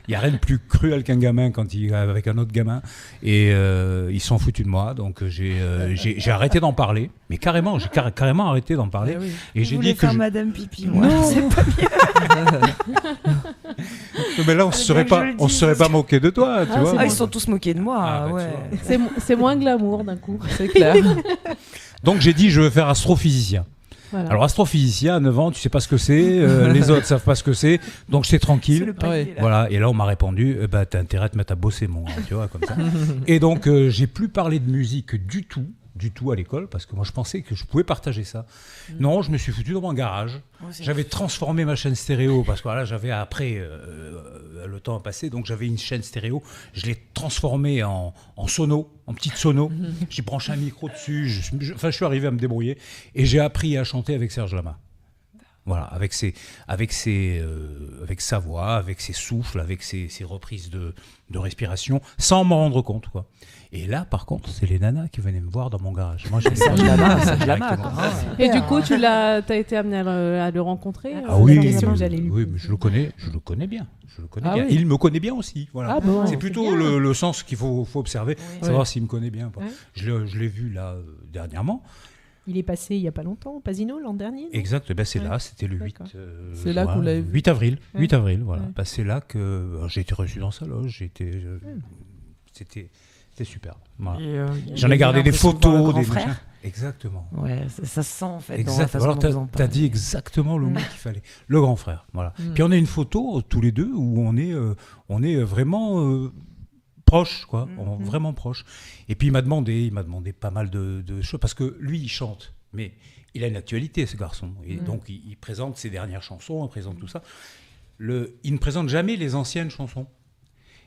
Il n'y a rien de plus cruel qu'un gamin quand il est avec un autre gamin. Et ils s'en foutus de moi. Donc j'ai arrêté d'en parler. Mais carrément, j'ai carrément arrêté d'en parler. Oui. Et j'ai dit que Madame Pipi, moi. C'est pas mieux. Mais là, on se serait pas moqué de toi, tu vois. Ils sont tous moqués de moi. Ouais. C'est moins glamour d'un coup. C'est clair. Donc j'ai dit, je veux faire astrophysicien. Voilà. Alors astrophysicien, à 9 ans, tu sais pas ce que c'est, les autres savent pas ce que c'est, donc j'étais tranquille. C'est le panier, là. Voilà, et là on m'a répondu, t'as intérêt à te mettre à bosser, mon gars, tu vois, comme ça. Et donc j'ai plus parlé de musique du tout à l'école, parce que moi je pensais que je pouvais partager ça. Non, je me suis foutu dans mon garage. J'avais transformé ma chaîne stéréo, parce que là j'avais après, le temps a passé, donc j'avais une chaîne stéréo, je l'ai transformée en sono, en petite sono. J'ai branché un micro dessus, je suis arrivé à me débrouiller, et j'ai appris à chanter avec Serge Lama. Voilà, avec sa voix, avec ses souffles, avec ses reprises de respiration, sans m'en rendre compte, quoi. Et là, par contre, c'est les nanas qui venaient me voir dans mon garage. Moi, j'étais Serge Lama, quoi. Et du coup, t'as été amené à le rencontrer. Oui, mais je le connais bien. Bien. Oui. Il me connaît bien aussi. Voilà. Ah bon, c'est plutôt le sens qu'il faut observer, savoir s'il me connaît bien. Ouais. Je l'ai vu là dernièrement. Il est passé il n'y a pas longtemps au Pasino l'an dernier. Non Exact, c'est là, c'était le 8. C'est là qu'on l'a vu. 8 avril. Ouais. 8 avril, voilà. Ouais. C'est là que j'ai été reçu dans sa loge. C'était super. Voilà. J'en ai gardé des photos, des machins. Exactement. Ouais, ça se sent en fait. Exact. Alors t'as dit exactement le mot qu'il fallait. Le grand frère. Voilà. Puis on a une photo tous les deux où on est vraiment proches, quoi. Vraiment proches. Et puis il m'a demandé pas mal de choses parce que lui il chante, mais il a une actualité ce garçon. Et donc il présente ses dernières chansons, il présente tout ça. Il ne présente jamais les anciennes chansons.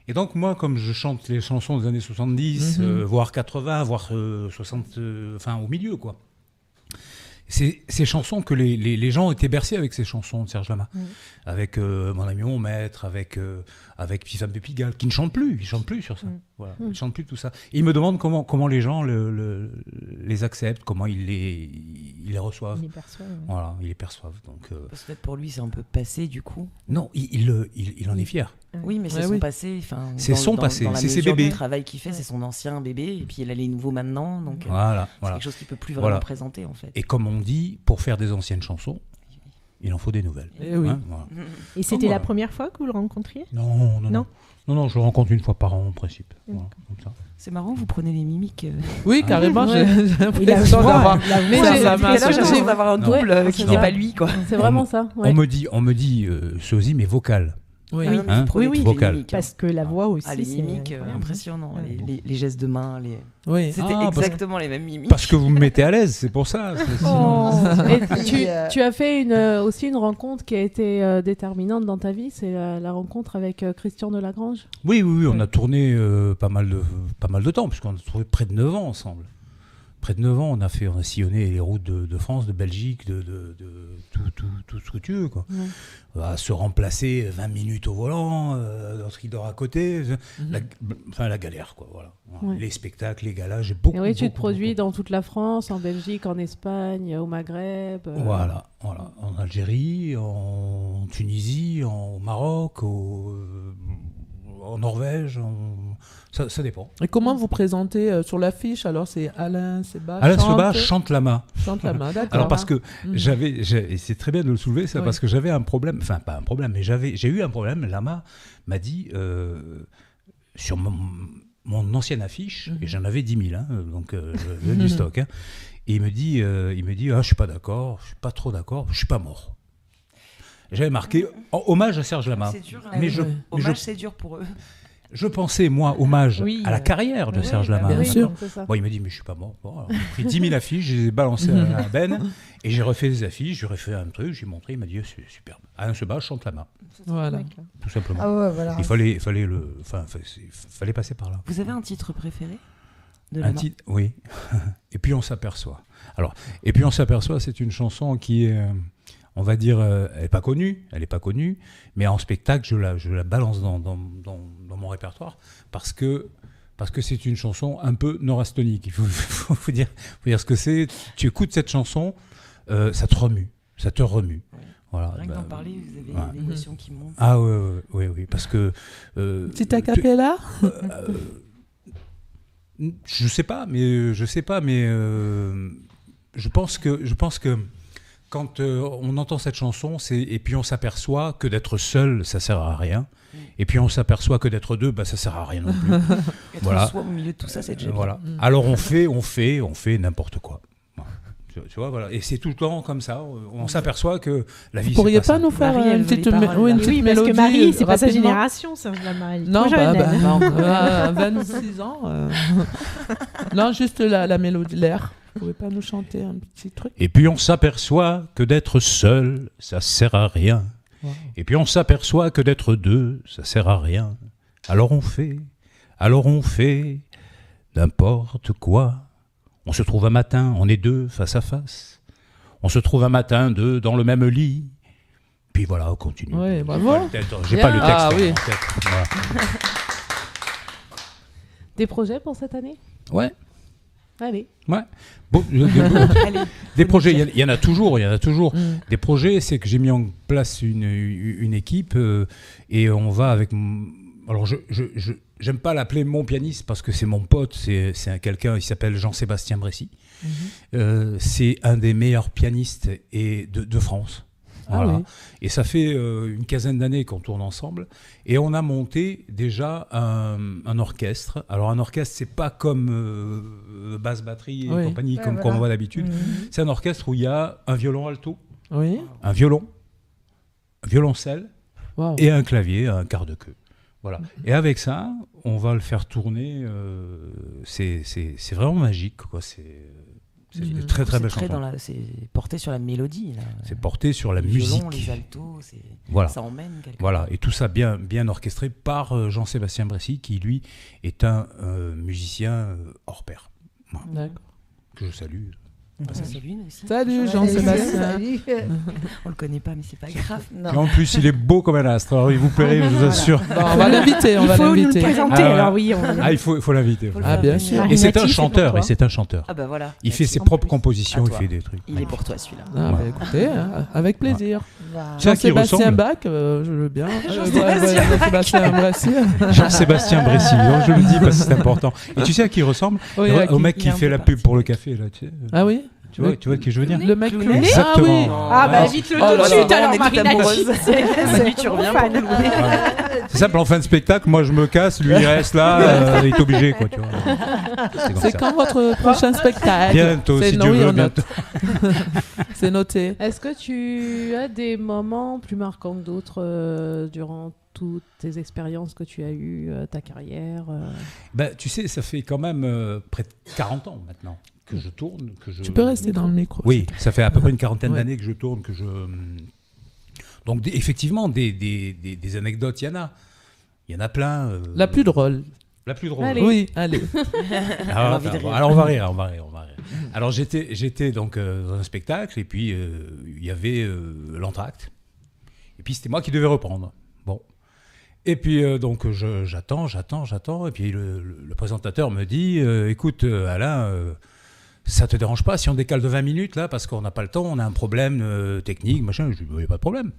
Et donc moi, comme je chante les chansons des années 70, voire 80, voire 60, enfin au milieu, quoi. Ces chansons que les gens étaient bercés avec ces chansons de Serge Lama, avec Mon ami mon maître, avec Petite femme de Pigalle, qui ne chante plus, il chante plus sur ça, voilà, il chante plus tout ça. Et il me demande comment les gens les acceptent, comment ils les reçoivent. Il les perçoit. Ouais. Voilà, ils les perçoivent. Donc parce que pour lui c'est un peu passé du coup. Non, il en est fier. Oui, mais c'est son passé. C'est son passé, c'est ses bébés. Le travail qu'il fait, c'est son ancien bébé, et puis il a les nouveaux maintenant, donc voilà. C'est quelque chose qu'il peut plus vraiment présenter en fait. Et comme on dit, pour faire des anciennes chansons, il en faut des nouvelles. Et oui. Voilà. Et c'était la première fois que vous le rencontriez ? Non, je le rencontre une fois par an en principe. Voilà, comme ça. C'est marrant, vous prenez les mimiques. Oui, carrément. Ouais. J'ai l'impression d'avoir un double qui n'est pas lui, quoi. C'est vraiment ça. Ouais. On me dit Sosie, mais vocale. Oui, oui, vocal. Parce que la voix aussi. Les mimiques, impressionnant. Les gestes de main, c'était Ah, exactement les mêmes mimiques. Parce que vous me mettez à l'aise, c'est pour ça. Et tu as fait aussi une rencontre qui a été déterminante dans ta vie, c'est la rencontre avec Christian Delagrange. Oui, on a tourné pas mal de temps, puisqu'on a tourné près de 9 ans ensemble. Près de 9 ans, on a sillonné les routes de France, de Belgique, de tout ce que tu veux, quoi. À se remplacer 20 minutes au volant, l'autre qui dort à côté, la galère, quoi. Voilà. Ouais. Les spectacles, les galas, j'ai beaucoup. Et oui, tu te produis dans toute la France, en Belgique, en Espagne, au Maghreb. Voilà. En Algérie, en Tunisie, au Maroc, en Norvège, ça dépend. Et comment vous présentez sur l'affiche? Alors c'est Alain Sebas chante Lama. Chante Lama, d'accord. Alors parce que et c'est très bien de le soulever, ça, parce que j'avais un problème, enfin pas un problème, mais j'ai eu un problème. Lama m'a dit sur mon ancienne affiche, et j'en avais 10 000, donc du stock, et il me dit je suis pas d'accord, je suis pas trop d'accord, je suis pas mort. J'avais marqué hommage à Serge Lama. C'est dur, c'est dur pour eux. Je pensais, moi, hommage à la carrière de Serge Lama. Bien sûr. Bon, il m'a dit, mais je suis pas mort. Bon, alors, j'ai pris 10 000 affiches, je les ai balancées à la benne, et j'ai refait des affiches, j'ai refait un truc, j'ai montré, il m'a dit, c'est superbe. Alain Sebas chante Lama. Voilà. Tout simplement. Ah ouais, voilà. Il fallait passer par là. Vous avez un titre préféré de Lama? Oui. Et puis on s'aperçoit. Alors, et puis on s'aperçoit, c'est une chanson qui est... on va dire, elle n'est pas connue, mais en spectacle, je la balance dans mon répertoire parce que c'est une chanson un peu neurastonique. Il faut dire ce que c'est. Tu écoutes cette chanson, ça te remue. Ça te remue. Ouais. Voilà, Rien que d'en parler, vous avez des émotions qui montent. Ah oui, parce que... Petit a cappella je sais pas, mais je pense que quand on entend cette chanson, et puis on s'aperçoit que d'être seul, ça sert à rien. Et puis on s'aperçoit que d'être deux, ça sert à rien non plus. Être soi au milieu de tout ça, c'est déjà voilà. Alors on fait n'importe quoi. Tu vois, voilà. Et c'est tout le temps comme ça. On s'aperçoit que la vie. Vous pourriez pas nous faire une petite mélodie? Parce que Marie, c'est pas sa génération, ça. Marie. Non, 26 ans. Non, juste la mélodie, l'air. Vous pouvez pas nous chanter un petit truc? Et puis on s'aperçoit que d'être seul, ça sert à rien. Wow. Et puis on s'aperçoit que d'être deux, ça sert à rien. Alors on fait n'importe quoi. On se trouve un matin, on est deux face à face. On se trouve un matin, deux dans le même lit. Puis voilà, on continue. Oui, bravo. J'ai pas le texte. Ah oui. En tête. Voilà. Des projets pour cette année? Ouais. Allez. Ouais. Bon, des projets, il y en a toujours. Des projets, c'est que j'ai mis en place une équipe et on va avec... Alors, j'aime pas l'appeler mon pianiste parce que c'est mon pote, c'est quelqu'un, il s'appelle Jean-Sébastien Bressy. C'est un des meilleurs pianistes de France. Voilà. Oui. Et ça fait une quinzaine d'années qu'on tourne ensemble. Et on a monté déjà un orchestre. Alors un orchestre, c'est pas comme basse, batterie et compagnie, comme on voit d'habitude. C'est un orchestre où il y a un violon alto, un violoncelle et un clavier, un quart de queue. Voilà. Et avec ça, on va le faire tourner. C'est vraiment magique, quoi. C'est une très très belle chanson. C'est porté sur la mélodie. Là. C'est porté sur la musique. Violon, les altos, ça emmène quelque Voilà, part. et tout ça bien orchestré par Jean-Sébastien Bressy, qui lui est un musicien hors pair. Voilà. D'accord. Que je salue. Salut aussi. Salut Jean-Sébastien. On le connaît pas, mais c'est pas grave. Et en plus, il est beau comme un astre. Alors il vous plaît, je vous assure. Bon, on va l'inviter. Il faut nous le présenter. Alors oui. Il faut l'inviter. Ah bien sûr. Et c'est un chanteur. Ah bah voilà. Il fait ses propres compositions. Il fait des trucs. Il est pour toi celui-là. Ah, bah, écoutez, avec plaisir. Jean-Sébastien Bach, je veux bien. Jean-Sébastien Bressy. Jean-Sébastien Bressy. Je le dis parce que c'est important. Et tu sais à qui il ressemble? Au mec qui fait la pub pour le café là. Ah oui. Tu vois qui je veux dire? Le mec Clooney. Exactement. Ah oui. Ah bah vite le tout de suite alors Marina. Tu reviens pour Clooney. C'est simple, en fin de spectacle, moi je me casse, lui il reste là, il est obligé quoi, tu vois. C'est quand votre prochain spectacle? Bientôt, si Dieu veut, bientôt. C'est noté. Est-ce que tu as des moments plus marquants que d'autres durant toutes tes expériences que tu as eues, ta carrière Tu sais, ça fait quand même près de 40 ans maintenant que je tourne. Tu peux rester dans le micro. Oui, ça fait à peu près une quarantaine d'années que je tourne, Donc effectivement, des anecdotes, il y en a plein. La plus drôle. La plus drôle. Allez. Oui, allez. Alors on va rire. Alors j'étais donc dans un spectacle et puis il y avait l'entracte. Et puis c'était moi qui devais reprendre. Bon. Et puis donc j'attends et puis le présentateur me dit écoute Alain, ça te dérange pas si on décale de 20 minutes là parce qu'on n'a pas le temps, on a un problème technique, machin. Je lui dis, il n'y a pas de problème.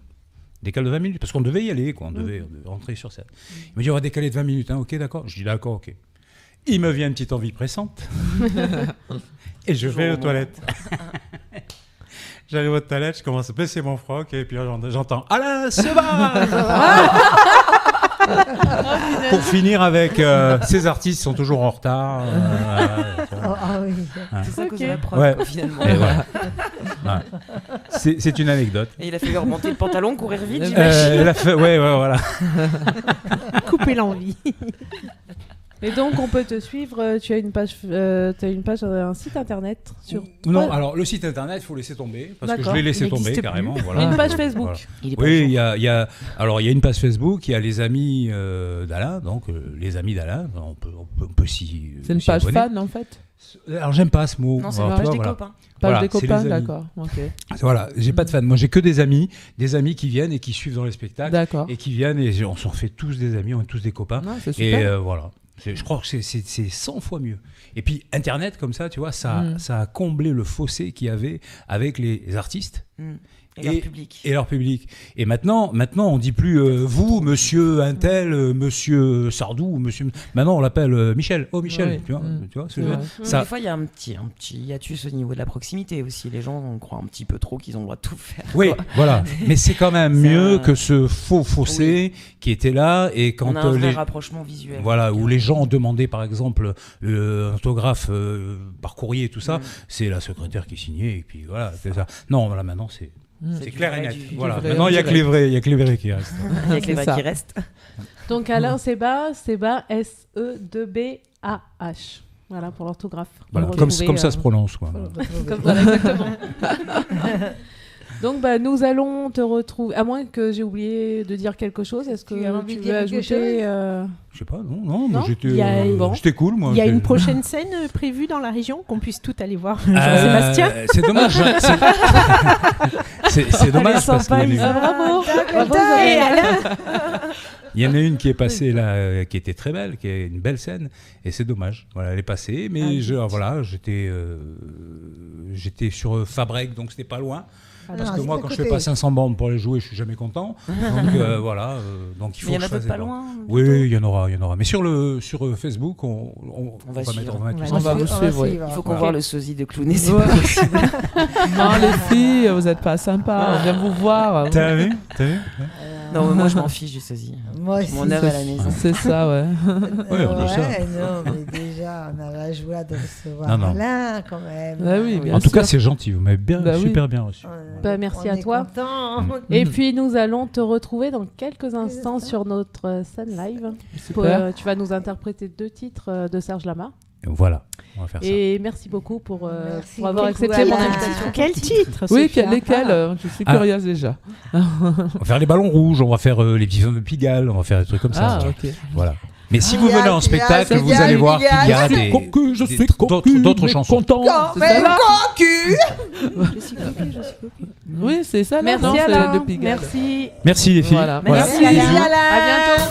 Décale de 20 minutes parce qu'on devait y aller, quoi. On devait rentrer sur scène. Il me dit, on va décaler de 20 minutes, hein. Ok, d'accord. Je dis, d'accord, ok. Il me vient une petite envie pressante. Et je vais aux toilettes. J'arrive aux toilettes, je commence à baisser mon froc et puis j'entends Alain Sebag. Pour finir avec ces artistes sont toujours en retard. C'est ça que la preuve, finalement. C'est une anecdote. Et il a fallu remonter le pantalon, courir vite, j'imagine. Voilà. Couper l'envie. Et donc on peut te suivre, tu as une page, un site internet sur... Non, alors le site internet, il faut laisser tomber, parce que je l'ai laissé tomber carrément. Voilà. Une page Facebook. Voilà. Oui, il y a une page Facebook, il y a les amis d'Alain, donc les amis d'Alain, on peut s'y... C'est une page fan en fait? Alors j'aime pas ce mot. Non, c'est une page des copains. Page des copains, d'accord. Okay. Voilà, j'ai pas de fans. Moi, j'ai que des amis qui viennent et qui suivent dans les spectacles. D'accord. Et qui viennent et on s'en fait tous des amis, on est tous des copains. Non, c'est super. Et voilà. Je crois que c'est 100 fois mieux. Et puis Internet comme ça, tu vois, ça a comblé le fossé qu'il y avait avec les artistes. Et leur public. Et maintenant, on dit plus vous, monsieur Intel, monsieur Sardou, monsieur. Maintenant, on l'appelle Michel. Oh, Michel, tu vois ça... Des fois, il y a un petit hiatus au niveau de la proximité aussi. Les gens croient un petit peu trop qu'ils ont le droit de tout faire. Oui, voilà. Mais c'est quand même mieux que ce faux fossé qui était là. Et quand on a un vrai rapprochement visuel. Voilà, où les gens demandaient, par exemple, un autographe par courrier et tout ça, c'est la secrétaire qui signait. Et puis voilà, c'est ça. Non, voilà, maintenant, c'est clair et net. Voilà. Maintenant, il n'y a que les vrais qui restent. Il n'y a que les vrais qui restent. Donc Alain Sébat, S-E-2-B-A-H. Voilà pour l'orthographe. Voilà, comme ça se prononce. Quoi. Voilà, exactement. Donc nous allons te retrouver, à moins que j'ai oublié de dire quelque chose, est-ce que tu veux ajouter Je sais pas, non j'étais cool moi. Il y a une prochaine scène prévue dans la région, qu'on puisse tout aller voir Jean-Sébastien. C'est dommage. C'est dommage parce que bravo. Il y en a une qui est passée là, qui était très belle, qui est une belle scène, et c'est dommage. Voilà, elle est passée, mais j'étais sur Fabrec, donc c'était pas loin. Parce que moi, quand je fais pas 500 bandes pour les jouer, je suis jamais content. Donc voilà, donc il faut. Il y en a peut-être pas loin. Oui, il y en aura. Mais sur Facebook, on va mettre vous suivre. Il faut qu'on voit le sosie de Clooney, c'est pas possible. Non, les filles, vous êtes pas sympas. On vient vous voir. T'as vu Non, mais moi je m'en fiche du sosie. Moi aussi. Mon œuvre à la maison. C'est ça, ouais. Ouais, on dit ça. Non, mais déjà, on a la joie de recevoir Alain quand même. Bah oui, bien en tout sûr. cas, c'est gentil. Vous m'avez super bien reçu. Merci à toi. Et puis nous allons te retrouver dans quelques instants sur notre scène live. Tu vas nous interpréter 2 titres de Serge Lama. Voilà, on va faire ça. Et merci beaucoup pour avoir accepté mon invitation. Quel titre? Oui, lesquels je suis curieuse déjà. On va faire les ballons rouges, on va faire les Vivants de Pigalle, on va faire des trucs comme ça. Voilà. Mais si vous venez en spectacle, vous allez voir qu'il y a d'autres chansons. Oui, c'est ça. Merci Alain. Merci les filles. Voilà. Merci Alain. À bientôt.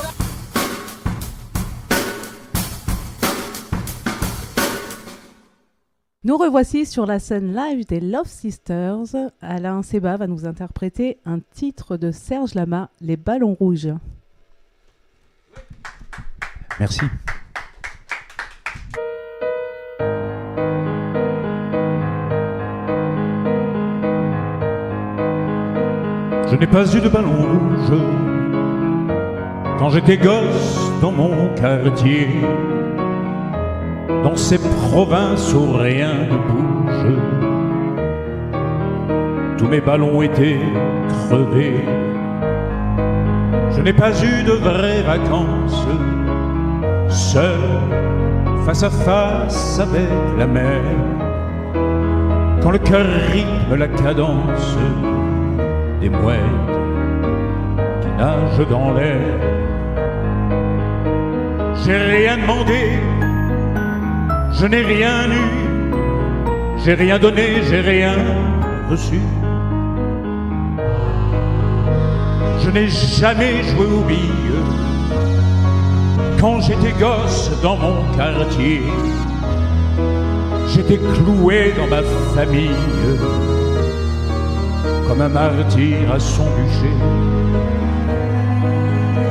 Nous revoici sur la scène live des Love Sisters. Alain Sébat va nous interpréter un titre de Serge Lama, Les Ballons Rouges. Merci. Je n'ai pas eu de ballon rouge quand j'étais gosse dans mon quartier. Dans ces provinces où rien ne bouge, tous mes ballons étaient crevés. Je n'ai pas eu de vraies vacances, seul, face à face avec la mer. Quand le cœur rythme la cadence des mouettes qui nagent dans l'air. J'ai rien demandé, je n'ai rien eu, j'ai rien donné, j'ai rien reçu. Je n'ai jamais joué aux billes quand j'étais gosse dans mon quartier. J'étais cloué dans ma famille comme un martyr à son bûcher.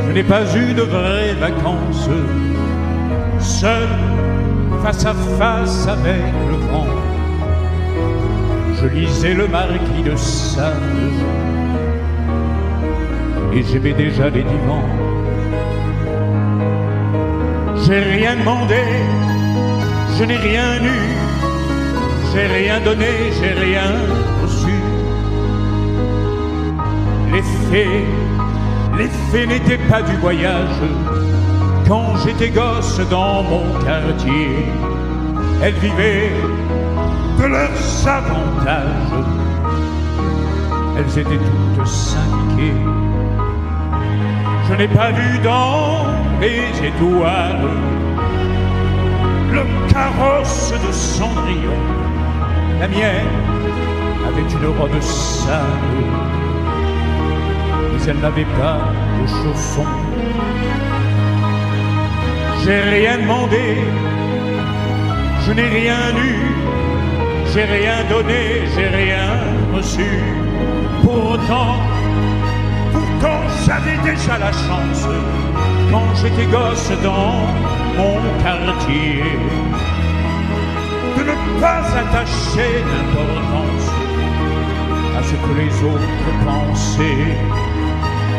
Je n'ai pas eu de vraies vacances, seul, face à face avec le vent. Je lisais le Marquis de Sade et j'aimais déjà les divans. J'ai rien demandé, je n'ai rien eu, j'ai rien donné, j'ai rien reçu. Les fées n'étaient pas du voyage. Quand j'étais gosse dans mon quartier, elles vivaient de leurs avantages. Elles étaient toutes syndiquées. Je n'ai pas vu dans les étoiles le carrosse de Cendrillon. La mienne avait une robe sale, mais elle n'avait pas de chaussons. J'ai rien demandé, je n'ai rien eu, j'ai rien donné, j'ai rien reçu. Pourtant, j'avais déjà la chance, quand j'étais gosse dans mon quartier, de ne pas attacher d'importance à ce que les autres pensaient.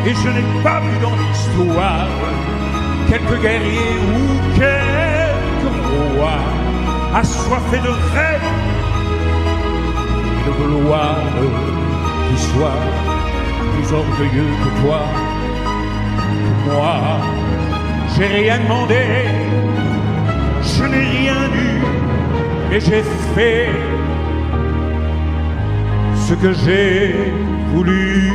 Et je n'ai pas vu dans l'histoire quelques guerriers ou quelques rois assoiffés de rêve et de gloire qui soient plus orgueilleux que toi, que moi. J'ai rien demandé, je n'ai rien eu, et j'ai fait ce que j'ai voulu.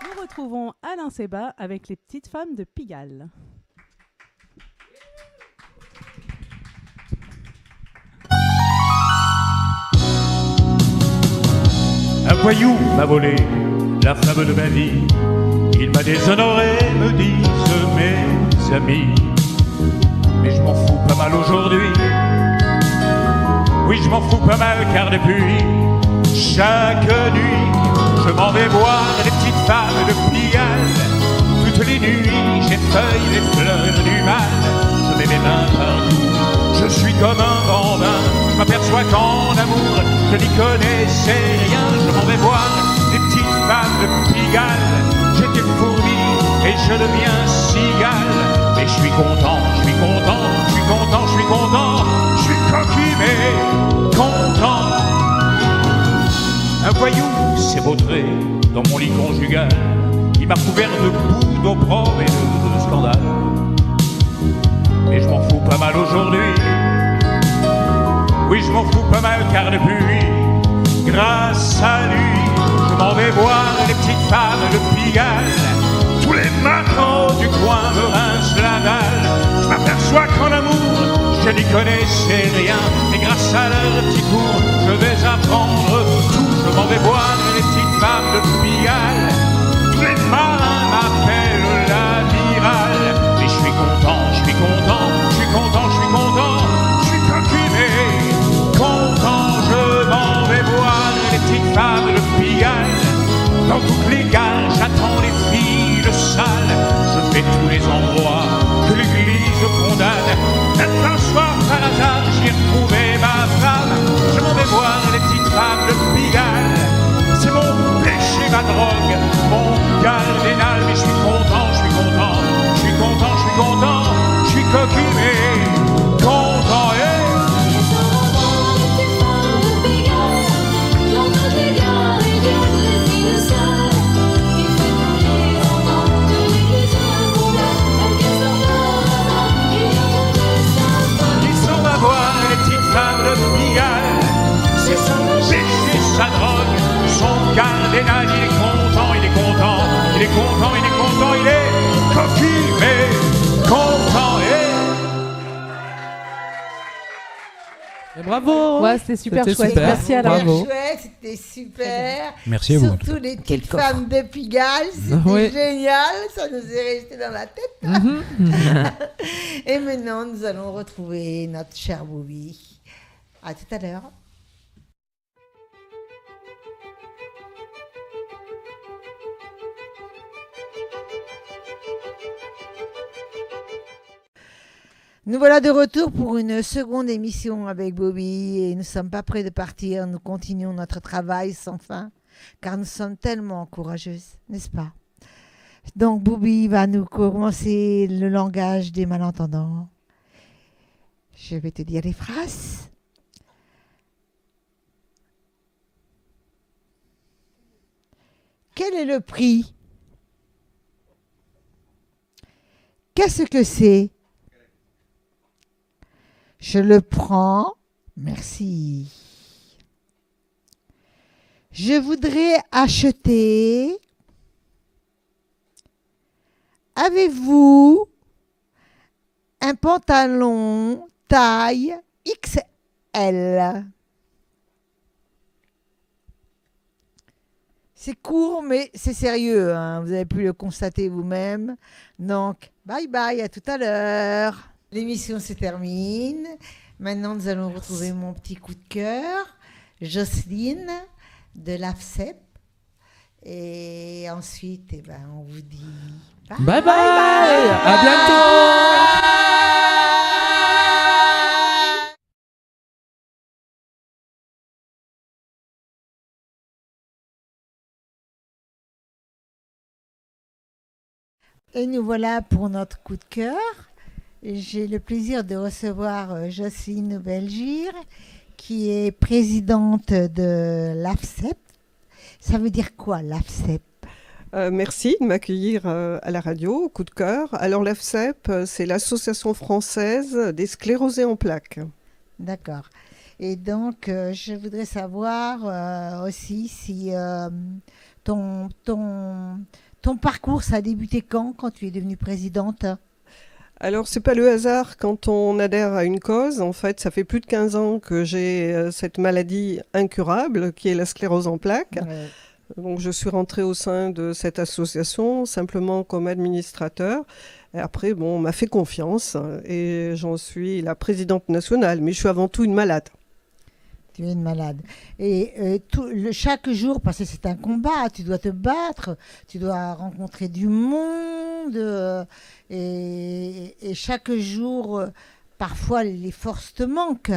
Nous retrouvons Alain Sébat avec les petites femmes de Pigalle. Un voyou m'a volé la femme de ma vie. Il m'a déshonoré, me disent mes amis. Mais je m'en fous pas mal aujourd'hui. Oui, je m'en fous pas mal car depuis chaque nuit, je m'en vais voir les petites femmes de Pigalle. Toutes les nuits, j'effeuille les fleurs du mal. Je mets mes mains partout, je suis comme un bambin. Je m'aperçois qu'en amour, je n'y connaissais rien. Je m'en vais voir les petites femmes de Pigalle. J'étais fourmi et je deviens cigale. Mais je suis content, je suis content, je suis content, je suis content. Je suis coquille mais content. Un voyou s'est vautré dans mon lit conjugal. Il m'a couvert de boue, d'opprobre et de scandale. Mais je m'en fous pas mal aujourd'hui. Oui, je m'en fous pas mal car depuis, grâce à lui, je m'en vais voir les petites femmes de Pigalle. Tous les matins du coin me rincent la dalle. Je m'aperçois qu'en amour, je n'y connaissais rien. Et grâce à leur petit cours, je vais apprendre tout. Je m'en vais voir les petites femmes de Pigalle. Tous les marins m'appellent l'amiral. Mais je suis content, je suis content, je suis content, je suis content. Je suis coquillé, content, je m'en vais voir les petites femmes de Pigalle. Dans toutes les gares, j'attends les filles de salle. Je fais tous les endroits que l'église condamne. Peut-être un soir, par hasard, j'y ai retrouvé ma femme. Je m'en vais voir les petites femmes de Pigalle. C'est mon péché, ma drogue, mon cardinal. Mais je suis content, je suis content, je suis content, je suis content. Je suis coquillé, content et... C'est son péché, sa drogue, son cardinal. Il est content, il est content, il est content, il est content, il est coquille, mais content et bravo. Ouais, c'était super chouette. Super. Merci Alain. Bravo. C'était super. Merci à vous. Surtout les petites femmes de Pigalle, c'était génial, ça nous est resté dans la tête. Et maintenant, nous allons retrouver notre cher Bobby. À tout à l'heure. Nous voilà de retour pour une seconde émission avec Bobby et nous ne sommes pas prêts de partir. Nous continuons notre travail sans fin car nous sommes tellement courageuses, n'est-ce pas? Donc Bobby va nous commencer le langage des malentendants. Je vais te dire les phrases. Quel est le prix? Qu'est-ce que c'est? Je le prends, merci. Je voudrais acheter. Avez-vous un pantalon taille XL? C'est court, mais c'est sérieux. Hein. Vous avez pu le constater vous-même. Donc, bye bye, à tout à l'heure. L'émission se termine. Maintenant, nous allons retrouver mon petit coup de cœur, Jocelyne de l'AFCEP. Et ensuite, on vous dit bye bye. À bientôt. Et nous voilà pour notre coup de cœur. J'ai le plaisir de recevoir Jocelyne Belgir, qui est présidente de l'AFCEP. Ça veut dire quoi, l'AFCEP ? Merci de m'accueillir à la radio, coup de cœur. Alors l'AFCEP, c'est l'Association française des sclérosés en plaques. D'accord. Et donc, je voudrais savoir aussi si ton parcours, ça a débuté quand tu es devenue présidente ? Alors, c'est pas le hasard quand on adhère à une cause. En fait, ça fait plus de 15 ans que j'ai cette maladie incurable qui est la sclérose en plaques. Ouais. Donc, je suis rentrée au sein de cette association simplement comme administrateur. Et après, on m'a fait confiance et j'en suis la présidente nationale. Mais je suis avant tout une malade. Tu es une malade. Et chaque jour, parce que c'est un combat, tu dois te battre, tu dois rencontrer du monde. Et chaque jour, parfois, les forces te manquent.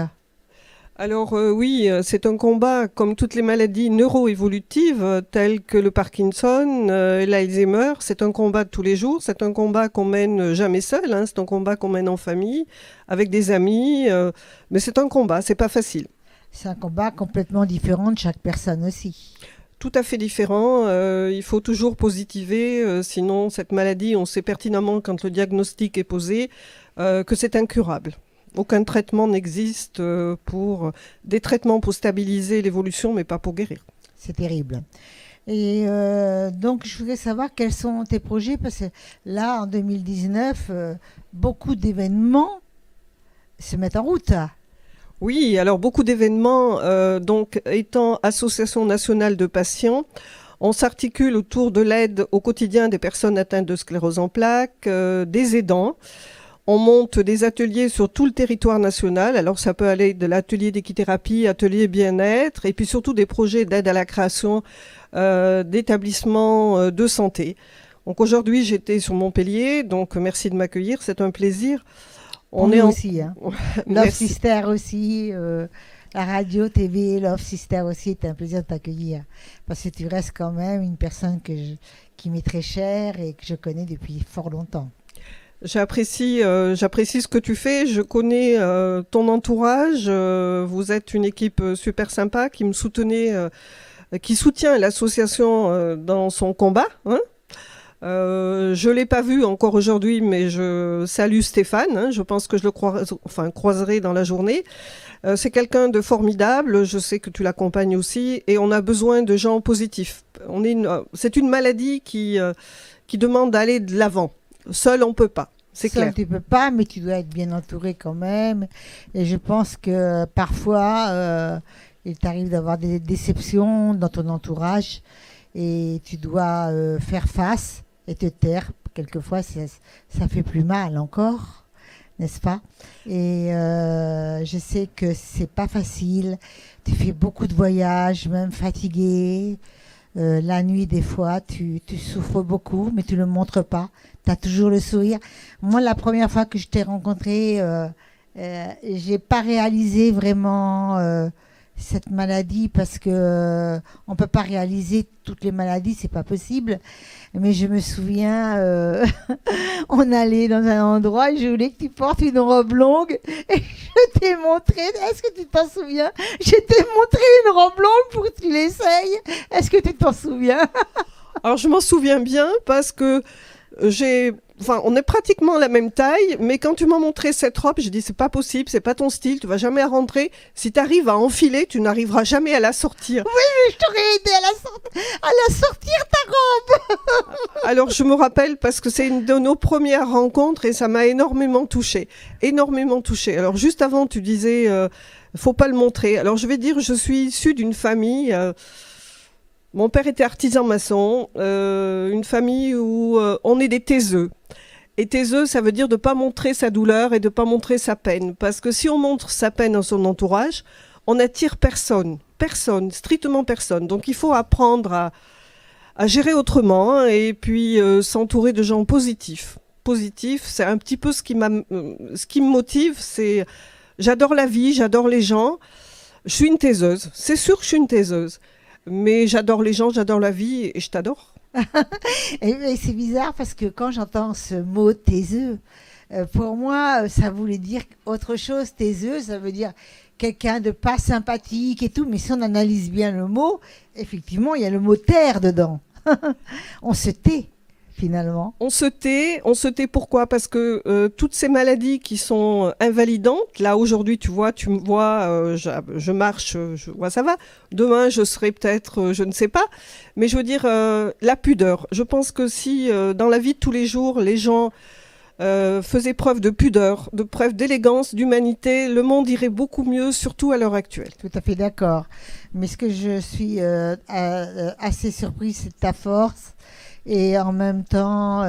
Alors oui, c'est un combat comme toutes les maladies neuroévolutives telles que le Parkinson, l'Alzheimer. C'est un combat de tous les jours. C'est un combat qu'on mène jamais seul. Hein. C'est un combat qu'on mène en famille, avec des amis. Mais c'est un combat, c'est pas facile. C'est un combat complètement différent de chaque personne aussi. Tout à fait différent. Il faut toujours positiver. Sinon, cette maladie, on sait pertinemment quand le diagnostic est posé que c'est incurable. Aucun traitement n'existe pour des traitements pour stabiliser l'évolution, mais pas pour guérir. C'est terrible. Et donc, je voudrais savoir quels sont tes projets, parce que là, en 2019, beaucoup d'événements se mettent en route. Oui, alors beaucoup d'événements, donc étant Association nationale de patients, on s'articule autour de l'aide au quotidien des personnes atteintes de sclérose en plaques, des aidants. On monte des ateliers sur tout le territoire national. Alors ça peut aller de l'atelier d'équithérapie, atelier bien-être, et puis surtout des projets d'aide à la création d'établissements de santé. Donc aujourd'hui, j'étais sur Montpellier, donc merci de m'accueillir, c'est un plaisir. On est aussi, hein. Love Sister aussi, la radio, TV, Love Sister aussi, c'est un plaisir de t'accueillir. Parce que tu restes quand même une personne qui m'est très chère et que je connais depuis fort longtemps. J'apprécie ce que tu fais, je connais ton entourage, vous êtes une équipe super sympa qui me soutenait, qui soutient l'association dans son combat, hein. Je ne l'ai pas vu encore aujourd'hui, mais je salue Stéphane, hein, je pense que je le croiserai dans la journée. C'est quelqu'un de formidable, je sais que tu l'accompagnes aussi, et on a besoin de gens positifs. C'est une maladie qui demande d'aller de l'avant. Seul, on ne peut pas, c'est clair. Tu ne peux pas, mais tu dois être bien entouré quand même. Et je pense que parfois, il t'arrive d'avoir des déceptions dans ton entourage, et tu dois faire face et te taire. Quelquefois, ça fait plus mal encore, n'est-ce pas ? Et je sais que c'est pas facile. Tu fais beaucoup de voyages, même fatigué. La nuit, des fois, tu souffres beaucoup, mais tu ne le montres pas. Tu as toujours le sourire. Moi, la première fois que je t'ai rencontré, je n'ai pas réalisé vraiment cette maladie, parce que on peut pas réaliser toutes les maladies, c'est pas possible. Mais je me souviens, on allait dans un endroit et je voulais que tu portes une robe longue et je t'ai montré, est-ce que tu t'en souviens ? Je t'ai montré une robe longue pour que tu l'essayes. Est-ce que tu t'en souviens ? Alors je m'en souviens bien parce que on est pratiquement la même taille, mais quand tu m'as montré cette robe, j'ai dit c'est pas possible, c'est pas ton style, tu vas jamais la rentrer. Si tu arrives à enfiler, tu n'arriveras jamais à la sortir. Oui, mais je t'aurais aidé à la sortir ta robe. Alors je me rappelle parce que c'est une de nos premières rencontres et ça m'a énormément touchée. Alors juste avant, tu disais faut pas le montrer. Alors je vais dire, je suis issue d'une famille. Mon père était artisan maçon, une famille où on est des taiseux. Et taiseux, ça veut dire de ne pas montrer sa douleur et de ne pas montrer sa peine. Parce que si on montre sa peine dans son entourage, on n'attire personne. Personne, strictement personne. Donc il faut apprendre à gérer autrement et puis s'entourer de gens positifs. Positifs, c'est un petit peu ce qui me motive, c'est j'adore la vie, j'adore les gens. Je suis une taiseuse, c'est sûr que je suis une taiseuse. Mais j'adore les gens, j'adore la vie et je t'adore. Et c'est bizarre parce que quand j'entends ce mot taiseux, pour moi, ça voulait dire autre chose. Taiseux, ça veut dire quelqu'un de pas sympathique et tout. Mais si on analyse bien le mot, effectivement, il y a le mot taire dedans. On se tait. Finalement. On se tait pourquoi ? Parce que toutes ces maladies qui sont invalidantes, là aujourd'hui tu me vois, je marche, je vois ça va. Demain je serai peut-être, je ne sais pas. Mais je veux dire, la pudeur. Je pense que si dans la vie de tous les jours, les gens faisaient preuve de pudeur, de preuve d'élégance, d'humanité, le monde irait beaucoup mieux, surtout à l'heure actuelle. Tout à fait d'accord. Mais ce que je suis assez surprise, c'est ta force. Et en même temps,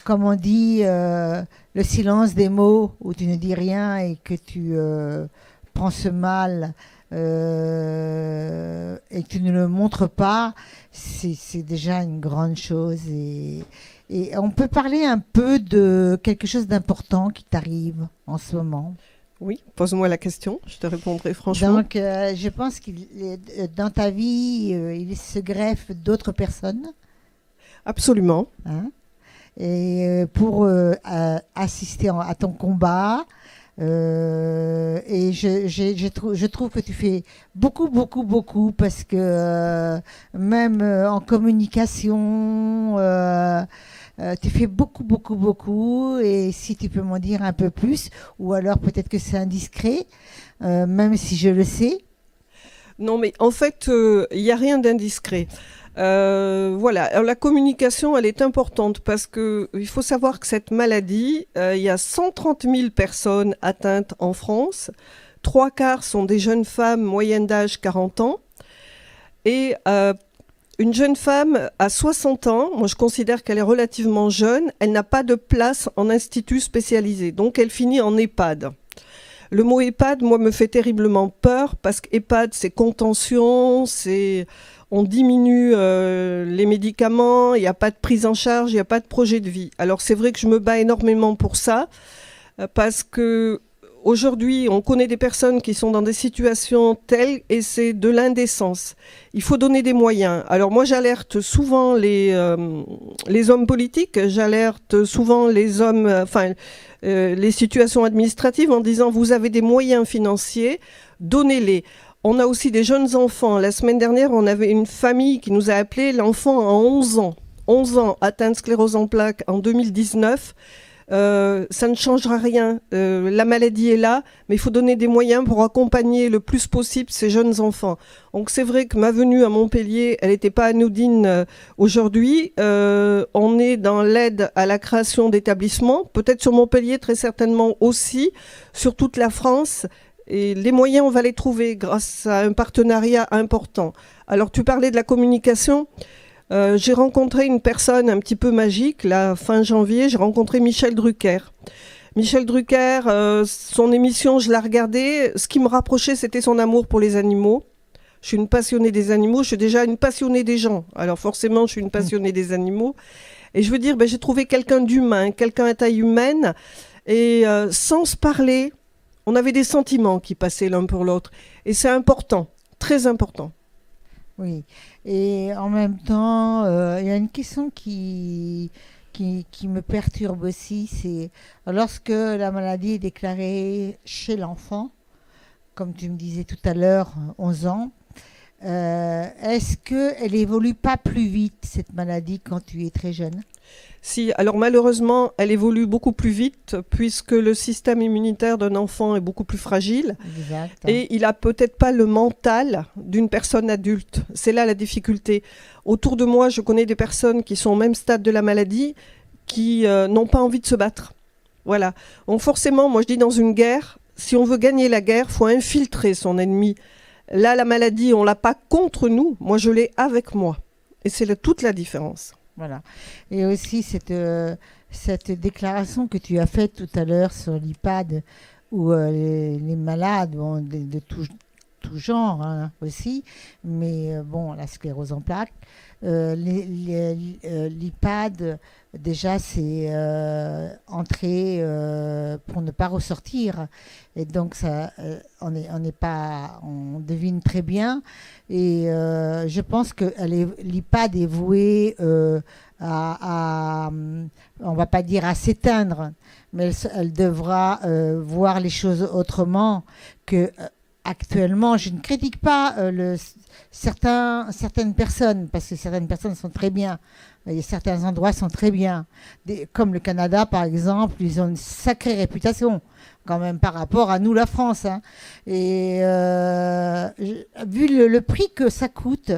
comme on dit, le silence des mots où tu ne dis rien et que tu prends ce mal et que tu ne le montres pas, c'est déjà une grande chose. Et on peut parler un peu de quelque chose d'important qui t'arrive en ce moment. Oui, pose-moi la question, je te répondrai franchement. Donc, je pense que dans ta vie, il se greffe d'autres personnes. Absolument. Hein, et pour assister à ton combat. Et je trouve que tu fais beaucoup parce que même en communication... tu fais beaucoup et si tu peux m'en dire un peu plus ou alors peut-être que c'est indiscret, même si je le sais. Non mais en fait il n'y a rien d'indiscret. Voilà. Alors, la communication elle est importante parce que il faut savoir que cette maladie, il y a 130 000 personnes atteintes en France, 3/4 sont des jeunes femmes moyenne d'âge 40 ans et une jeune femme à 60 ans, moi je considère qu'elle est relativement jeune, elle n'a pas de place en institut spécialisé, donc elle finit en EHPAD. Le mot EHPAD, moi, me fait terriblement peur parce qu'EHPAD, c'est contention, on diminue les médicaments, il n'y a pas de prise en charge, il n'y a pas de projet de vie. Alors c'est vrai que je me bats énormément pour ça parce que aujourd'hui, on connaît des personnes qui sont dans des situations telles et c'est de l'indécence. Il faut donner des moyens. Alors moi, j'alerte souvent les hommes politiques, j'alerte souvent les hommes, les situations administratives en disant vous avez des moyens financiers, donnez-les. On a aussi des jeunes enfants. La semaine dernière, on avait une famille qui nous a appelé, l'enfant a 11 ans. 11 ans, atteint de sclérose en plaques en 2019. Ça ne changera rien. La maladie est là, mais il faut donner des moyens pour accompagner le plus possible ces jeunes enfants. Donc c'est vrai que ma venue à Montpellier, elle n'était pas anodine aujourd'hui. On est dans l'aide à la création d'établissements, peut-être sur Montpellier, très certainement aussi, sur toute la France. Et les moyens, on va les trouver grâce à un partenariat important. Alors tu parlais de la communication. J'ai rencontré une personne un petit peu magique, là, fin janvier, j'ai rencontré Michel Drucker. Michel Drucker, son émission, je la regardais. Ce qui me rapprochait, c'était son amour pour les animaux. Je suis une passionnée des animaux, je suis déjà une passionnée des gens. Alors forcément, je suis une passionnée des animaux. Et je veux dire, j'ai trouvé quelqu'un d'humain, quelqu'un à taille humaine. Et sans se parler, on avait des sentiments qui passaient l'un pour l'autre. Et c'est important, très important. Oui, et en même temps, il y a une question qui me perturbe aussi, c'est lorsque la maladie est déclarée chez l'enfant, comme tu me disais tout à l'heure, 11 ans, est-ce qu'elle évolue pas plus vite, cette maladie, quand tu es très jeune ? Si, alors malheureusement, elle évolue beaucoup plus vite puisque le système immunitaire d'un enfant est beaucoup plus fragile. Exact. Et il n'a peut-être pas le mental d'une personne adulte. C'est là la difficulté. Autour de moi, je connais des personnes qui sont au même stade de la maladie qui n'ont pas envie de se battre. Voilà. Donc forcément, moi je dis dans une guerre, si on veut gagner la guerre, il faut infiltrer son ennemi. Là, la maladie, on l'a pas contre nous. Moi, je l'ai avec moi. Et c'est toute la différence. Voilà. Et aussi, cette déclaration que tu as faite tout à l'heure sur l'IPAD, où les malades de tout genre hein, aussi, mais la sclérose en plaques, l'IPAD, déjà, c'est entrer pour ne pas ressortir. Et donc, ça, on devine très bien. Et je pense que l'IPAD est vouée à on va pas dire à s'éteindre, mais elle devra voir les choses autrement que actuellement. Je ne critique pas certaines personnes, parce que certaines personnes sont très bien. Et certains endroits sont très bien. Comme le Canada, par exemple, ils ont une sacrée réputation, quand même, par rapport à nous, la France. Hein. Et vu le prix que ça coûte,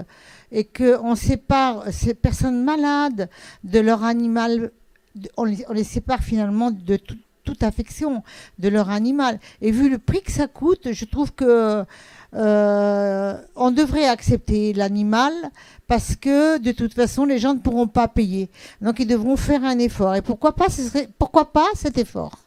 et qu'on sépare ces personnes malades de leur animal, on les sépare finalement de toute affection de leur animal. Et vu le prix que ça coûte, je trouve que on devrait accepter l'animal, parce que de toute façon les gens ne pourront pas payer, donc ils devront faire un effort. Et pourquoi pas cet effort?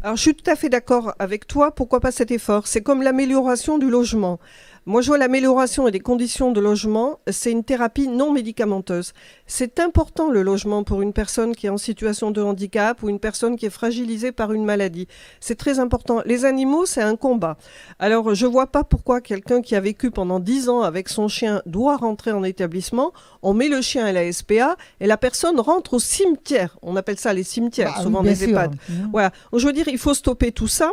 Alors je suis tout à fait d'accord avec toi, pourquoi pas cet effort? C'est comme l'amélioration du logement. Moi, je vois l'amélioration et des conditions de logement, c'est une thérapie non médicamenteuse. C'est important, le logement, pour une personne qui est en situation de handicap ou une personne qui est fragilisée par une maladie. C'est très important. Les animaux, c'est un combat. Alors, je vois pas pourquoi quelqu'un qui a vécu pendant 10 ans avec son chien doit rentrer en établissement. On met le chien à la SPA et la personne rentre au cimetière. On appelle ça les cimetières, souvent les EHPAD. Voilà. Je veux dire, il faut stopper tout ça.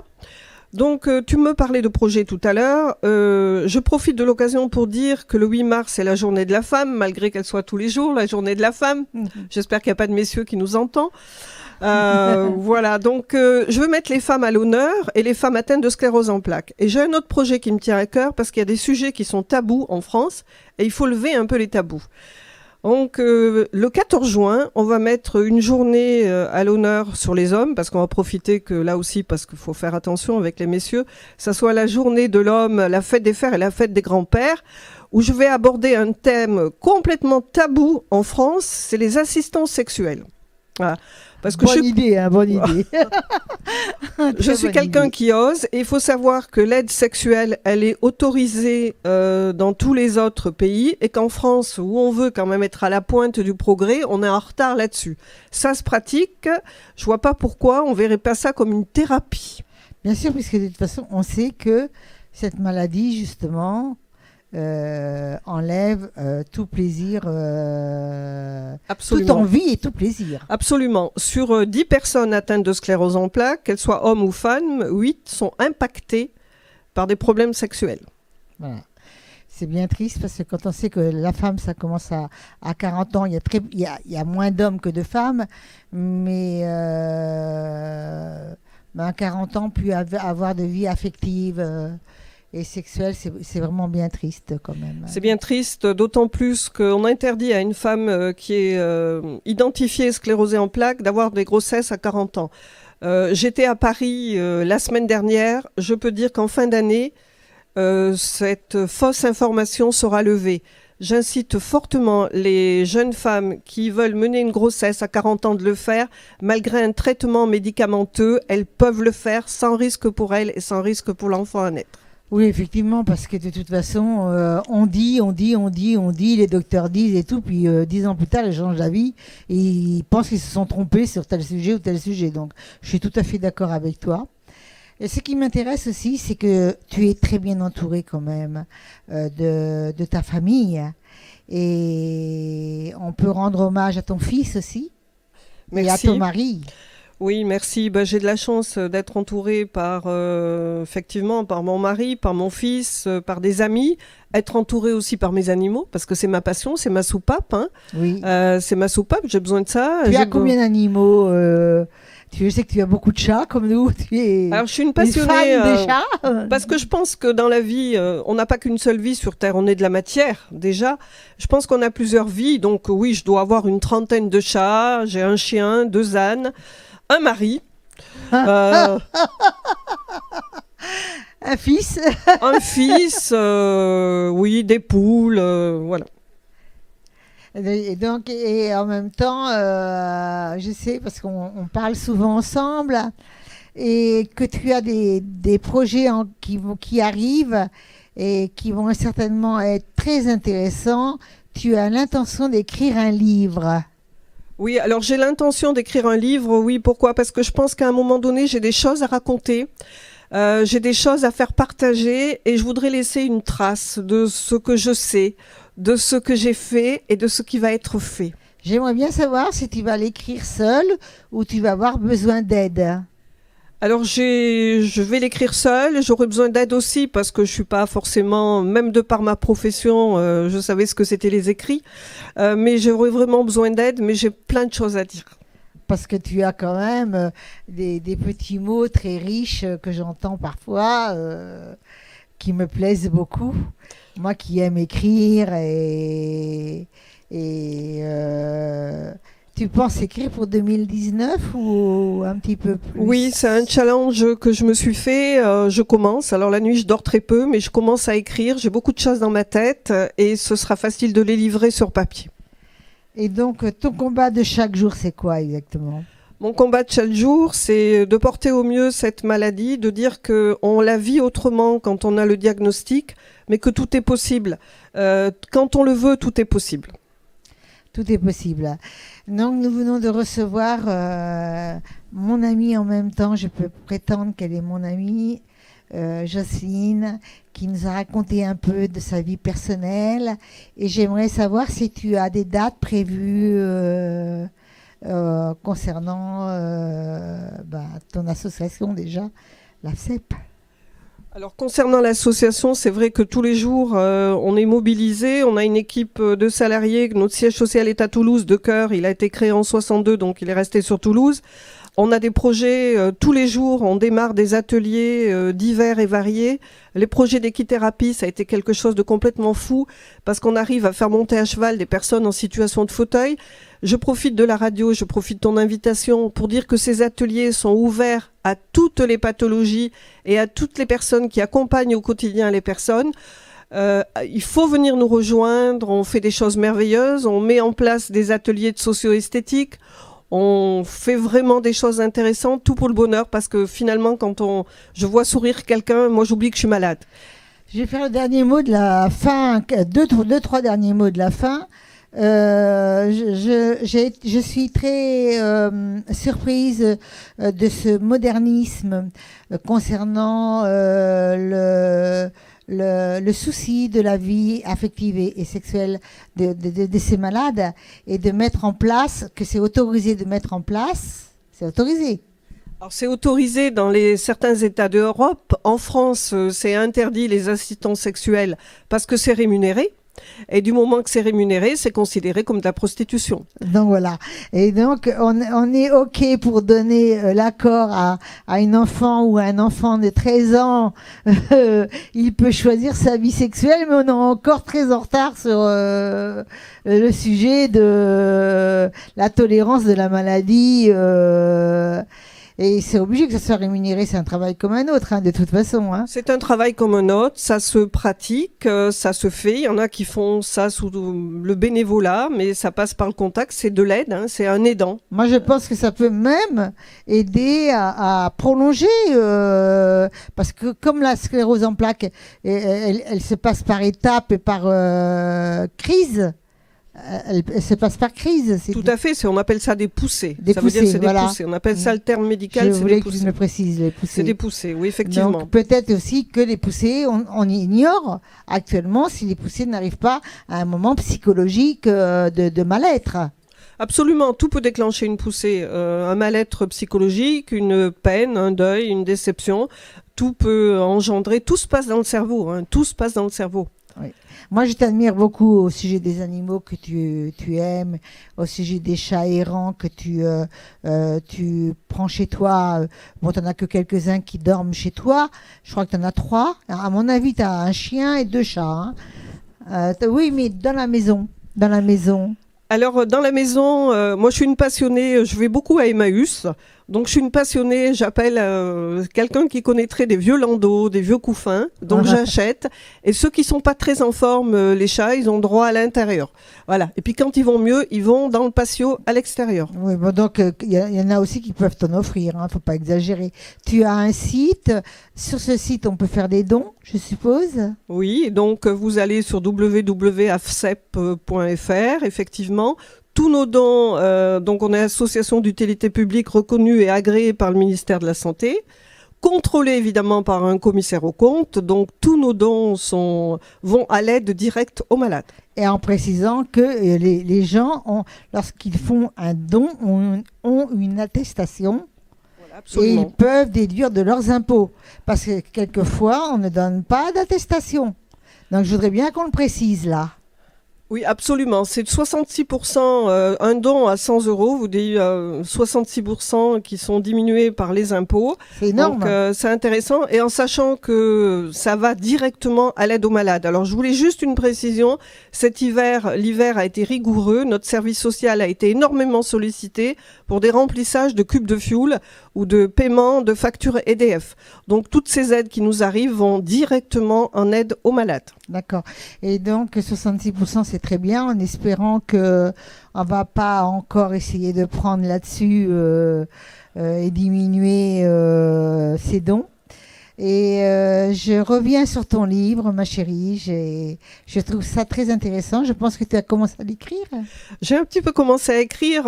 Donc, tu me parlais de projet tout à l'heure. Je profite de l'occasion pour dire que le 8 mars, c'est la journée de la femme, malgré qu'elle soit tous les jours, la journée de la femme. J'espère qu'il n'y a pas de messieurs qui nous entendent. Voilà, donc je veux mettre les femmes à l'honneur et les femmes atteintes de sclérose en plaques. Et j'ai un autre projet qui me tient à cœur, parce qu'il y a des sujets qui sont tabous en France, et il faut lever un peu les tabous. Donc, le 14 juin, on va mettre une journée à l'honneur sur les hommes, parce qu'on va profiter que là aussi, parce qu'il faut faire attention avec les messieurs, ça soit la journée de l'homme, la fête des fers et la fête des grands-pères, où je vais aborder un thème complètement tabou en France, c'est les assistants sexuels. Voilà. Parce que bonne idée. Je suis quelqu'un qui ose, et il faut savoir que l'aide sexuelle, elle est autorisée dans tous les autres pays, et qu'en France, où on veut quand même être à la pointe du progrès, on est en retard là-dessus. Ça se pratique, je vois pas pourquoi on verrait pas ça comme une thérapie. Bien sûr, puisque de toute façon, on sait que cette maladie, justement, enlève tout plaisir, toute envie et tout plaisir. Absolument. Sur 10 personnes atteintes de sclérose en plaques, qu'elles soient hommes ou femmes, 8 sont impactées par des problèmes sexuels. Voilà. C'est bien triste, parce que quand on sait que la femme, ça commence à 40 ans, il y a moins d'hommes que de femmes, mais à 40 ans, plus avoir de vie affective et sexuelle, c'est vraiment bien triste quand même. C'est bien triste, d'autant plus qu'on interdit à une femme qui est identifiée sclérosée en plaques d'avoir des grossesses à 40 ans. J'étais à Paris la semaine dernière. Je peux dire qu'en fin d'année, cette fausse information sera levée. J'incite fortement les jeunes femmes qui veulent mener une grossesse à 40 ans de le faire. Malgré un traitement médicamenteux, elles peuvent le faire sans risque pour elles et sans risque pour l'enfant à naître. Oui, effectivement, parce que de toute façon, on dit, les docteurs disent et tout, puis 10 ans plus tard, ils changent d'avis et ils pensent qu'ils se sont trompés sur tel sujet ou tel sujet. Donc, je suis tout à fait d'accord avec toi. Et ce qui m'intéresse aussi, c'est que tu es très bien entouré quand même de ta famille. Et on peut rendre hommage à ton fils aussi. Merci. Et à ton mari. Oui, merci. J'ai de la chance d'être entourée effectivement, par mon mari, par mon fils, par des amis. Être entourée aussi par mes animaux, parce que c'est ma passion, c'est ma soupape. Hein. Oui. C'est ma soupape, j'ai besoin de ça. Tu as combien d'animaux Je sais que tu as beaucoup de chats comme nous. Alors, je suis une passionnée des chats. Parce que je pense que dans la vie, on n'a pas qu'une seule vie sur Terre, on est de la matière déjà. Je pense qu'on a plusieurs vies, donc oui, je dois avoir une 30aine de chats. J'ai un chien, 2 ânes, un mari. Un fils. Un fils, oui, des poules, voilà. Et donc, et en même temps, je sais, parce qu'on parle souvent ensemble, et que tu as des projets qui arrivent et qui vont certainement être très intéressants. Tu as l'intention d'écrire un livre. Oui, alors j'ai l'intention d'écrire un livre, oui, pourquoi ? Parce que je pense qu'à un moment donné, j'ai des choses à raconter. J'ai des choses à faire partager et je voudrais laisser une trace de ce que je sais, de ce que j'ai fait et de ce qui va être fait. J'aimerais bien savoir si tu vas l'écrire seul ou tu vas avoir besoin d'aide. Alors je vais l'écrire seule, j'aurai besoin d'aide aussi parce que je suis pas forcément, même de par ma profession, je savais ce que c'était les écrits, mais j'aurai vraiment besoin d'aide, mais j'ai plein de choses à dire. Parce que tu as quand même des petits mots très riches que j'entends parfois, qui me plaisent beaucoup. Moi qui aime écrire et tu penses écrire pour 2019 ou un petit peu plus ? Oui, c'est un challenge que je me suis fait. Je commence. Alors la nuit, je dors très peu, mais je commence à écrire. J'ai beaucoup de choses dans ma tête et ce sera facile de les livrer sur papier. Et donc, ton combat de chaque jour, c'est quoi exactement ? Mon combat de chaque jour, c'est de porter au mieux cette maladie, de dire qu'on la vit autrement quand on a le diagnostic, mais que tout est possible. Quand on le veut, tout est possible. Tout est possible. Donc, nous venons de recevoir mon amie en même temps. Je peux prétendre qu'elle est mon amie, Jocelyne, qui nous a raconté un peu de sa vie personnelle. Et j'aimerais savoir si tu as des dates prévues concernant ton association déjà, la CEP. Alors concernant l'association, c'est vrai que tous les jours, on est mobilisé. On a une équipe de salariés. Notre siège social est à Toulouse, de cœur. Il a été créé en 62, donc il est resté sur Toulouse. On a des projets tous les jours. On démarre des ateliers divers et variés. Les projets d'équithérapie, ça a été quelque chose de complètement fou parce qu'on arrive à faire monter à cheval des personnes en situation de fauteuil. Je profite de la radio, je profite de ton invitation pour dire que ces ateliers sont ouverts à toutes les pathologies et à toutes les personnes qui accompagnent au quotidien les personnes. Il faut venir nous rejoindre, on fait des choses merveilleuses, on met en place des ateliers de socio-esthétique, on fait vraiment des choses intéressantes, tout pour le bonheur, parce que finalement, quand je vois sourire quelqu'un, moi j'oublie que je suis malade. Je vais faire le dernier mot de la fin, trois derniers mots de la fin. Je suis très surprise de ce modernisme concernant le souci de la vie affective et sexuelle de ces malades et de mettre en place, que c'est autorisé de mettre en place, c'est autorisé. Alors c'est autorisé dans certains États d'Europe. En France, c'est interdit les assistants sexuels parce que c'est rémunéré. Et du moment que c'est rémunéré, c'est considéré comme de la prostitution. Donc voilà. Et donc on est OK pour donner l'accord à une enfant ou à un enfant de 13 ans. Il peut choisir sa vie sexuelle, mais on est encore très en retard sur le sujet de la tolérance de la maladie. Et c'est obligé que ça soit rémunéré, c'est un travail comme un autre, de toute façon. C'est un travail comme un autre, ça se pratique, ça se fait. Il y en a qui font ça sous le bénévolat, mais ça passe par le contact, c'est de l'aide, c'est un aidant. Moi, je pense que ça peut même aider à prolonger, parce que comme la sclérose en plaques, elle se passe par étapes et par crise. Elle se passe par crise. Tout à fait, on appelle ça des poussées. Veut dire c'est des poussées. On appelle ça le terme médical, c'est des poussées. Je voulais que tu me précises, les poussées. C'est des poussées, oui, effectivement. Donc peut-être aussi que les poussées, on ignore actuellement si les poussées n'arrivent pas à un moment psychologique de mal-être. Absolument, tout peut déclencher une poussée, un mal-être psychologique, une peine, un deuil, une déception. Tout peut engendrer, tout se passe dans le cerveau, tout se passe dans le cerveau. Oui. Moi, je t'admire beaucoup au sujet des animaux que tu aimes, au sujet des chats errants que tu prends chez toi. Bon, tu n'en as que quelques-uns qui dorment chez toi. Je crois que tu en as 3. À mon avis, tu as un chien et 2 chats. Oui, mais dans la maison. Dans la maison. Alors, dans la maison, moi, je suis une passionnée. Je vais beaucoup à Emmaüs. Donc je suis une passionnée, j'appelle quelqu'un qui connaîtrait des vieux landaux, des vieux couffins, donc j'achète. Et ceux qui sont pas très en forme, les chats, ils ont droit à l'intérieur. Voilà. Et puis quand ils vont mieux, ils vont dans le patio à l'extérieur. Oui, bon, donc il y en a aussi qui peuvent t'en offrir, faut pas exagérer. Tu as un site, sur ce site on peut faire des dons, je suppose. Oui, donc vous allez sur www.afcep.fr, effectivement. Tous nos dons, donc on est association d'utilité publique reconnue et agréée par le ministère de la Santé, contrôlée évidemment par un commissaire aux comptes, donc tous nos dons vont à l'aide directe aux malades. Et en précisant que les gens, lorsqu'ils font un don, ont une attestation. Voilà, et ils peuvent déduire de leurs impôts. Parce que quelquefois, on ne donne pas d'attestation. Donc je voudrais bien qu'on le précise là. Oui, absolument. C'est 66%, un don à 100 €, vous dites 66% qui sont diminués par les impôts. C'est énorme. Donc, c'est intéressant. Et en sachant que ça va directement à l'aide aux malades. Alors, je voulais juste une précision. Cet hiver, l'hiver a été rigoureux. Notre service social a été énormément sollicité pour des remplissages de cubes de fioul ou de paiement de factures EDF. Donc, toutes ces aides qui nous arrivent vont directement en aide aux malades. D'accord. Et donc, 66%, c'est très bien, en espérant qu'on ne va pas encore essayer de prendre là-dessus et diminuer ces dons. Et je reviens sur ton livre, ma chérie. Je trouve ça très intéressant. Je pense que tu as commencé à l'écrire. J'ai un petit peu commencé à écrire.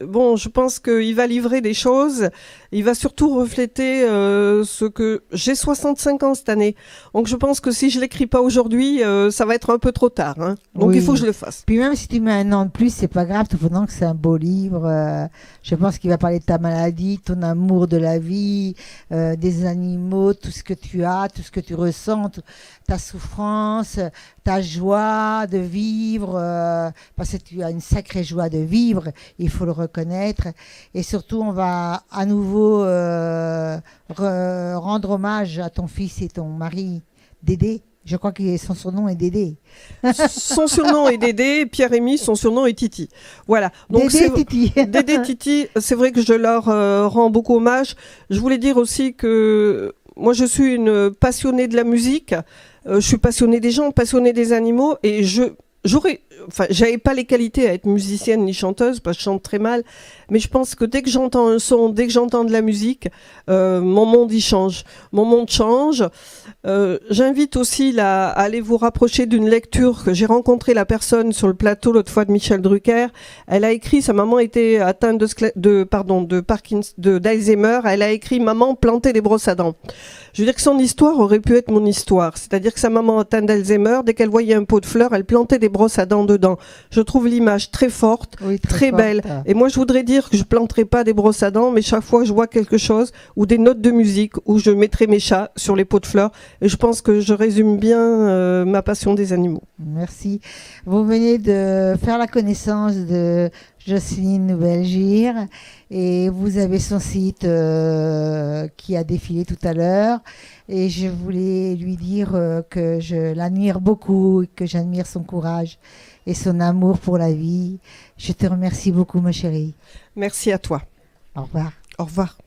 Bon, je pense qu'il va livrer des choses. Il va surtout refléter ce que... J'ai 65 ans cette année. Donc je pense que si je ne l'écris pas aujourd'hui, ça va être un peu trop tard. Hein. Donc oui. Il faut que je le fasse. Puis même si tu mets un an de plus, c'est pas grave. Tout pendant que c'est un beau livre. Je pense qu'il va parler de ta maladie, ton amour de la vie, des animaux, tout ce que tu as, tout ce que tu ressens, ta souffrance, ta joie de vivre, parce que tu as une sacrée joie de vivre, il faut le reconnaître. Et surtout, on va à nouveau rendre hommage à ton fils et ton mari, Dédé. Je crois que son surnom est Dédé. Son surnom est Dédé, Pierre-Rémy, son surnom est Titi. Voilà. Donc Dédé Titi. Dédé Titi, c'est vrai que je leur rends beaucoup hommage. Je voulais dire aussi que moi, je suis une passionnée de la musique. Je suis passionnée des gens, passionnée des animaux. Et j'avais pas les qualités à être musicienne ni chanteuse, parce que je chante très mal. Mais je pense que dès que j'entends un son, dès que j'entends de la musique, mon monde y change. Mon monde change. J'invite aussi à aller vous rapprocher d'une lecture que j'ai rencontré la personne sur le plateau l'autre fois de Michel Drucker. Elle a écrit, sa maman était atteinte d'Alzheimer. Elle a écrit « Maman plantait des brosses à dents ». Je veux dire que son histoire aurait pu être mon histoire. C'est-à-dire que sa maman atteinte d'Alzheimer, dès qu'elle voyait un pot de fleurs, elle plantait des brosses à dents dedans. Je trouve l'image très forte, oui, très belle. Et moi, je voudrais dire que je planterai pas des brosses à dents, mais chaque fois que je vois quelque chose, ou des notes de musique, où je mettrai mes chats sur les pots de fleurs. Et je pense que je résume bien ma passion des animaux. Merci. Vous venez de faire la connaissance de Jocelyne Nouvelle-Gire et vous avez son site qui a défilé tout à l'heure et je voulais lui dire que je l'admire beaucoup et que j'admire son courage et son amour pour la vie. Je te remercie beaucoup, ma chérie. Merci à toi. Au revoir. Au revoir.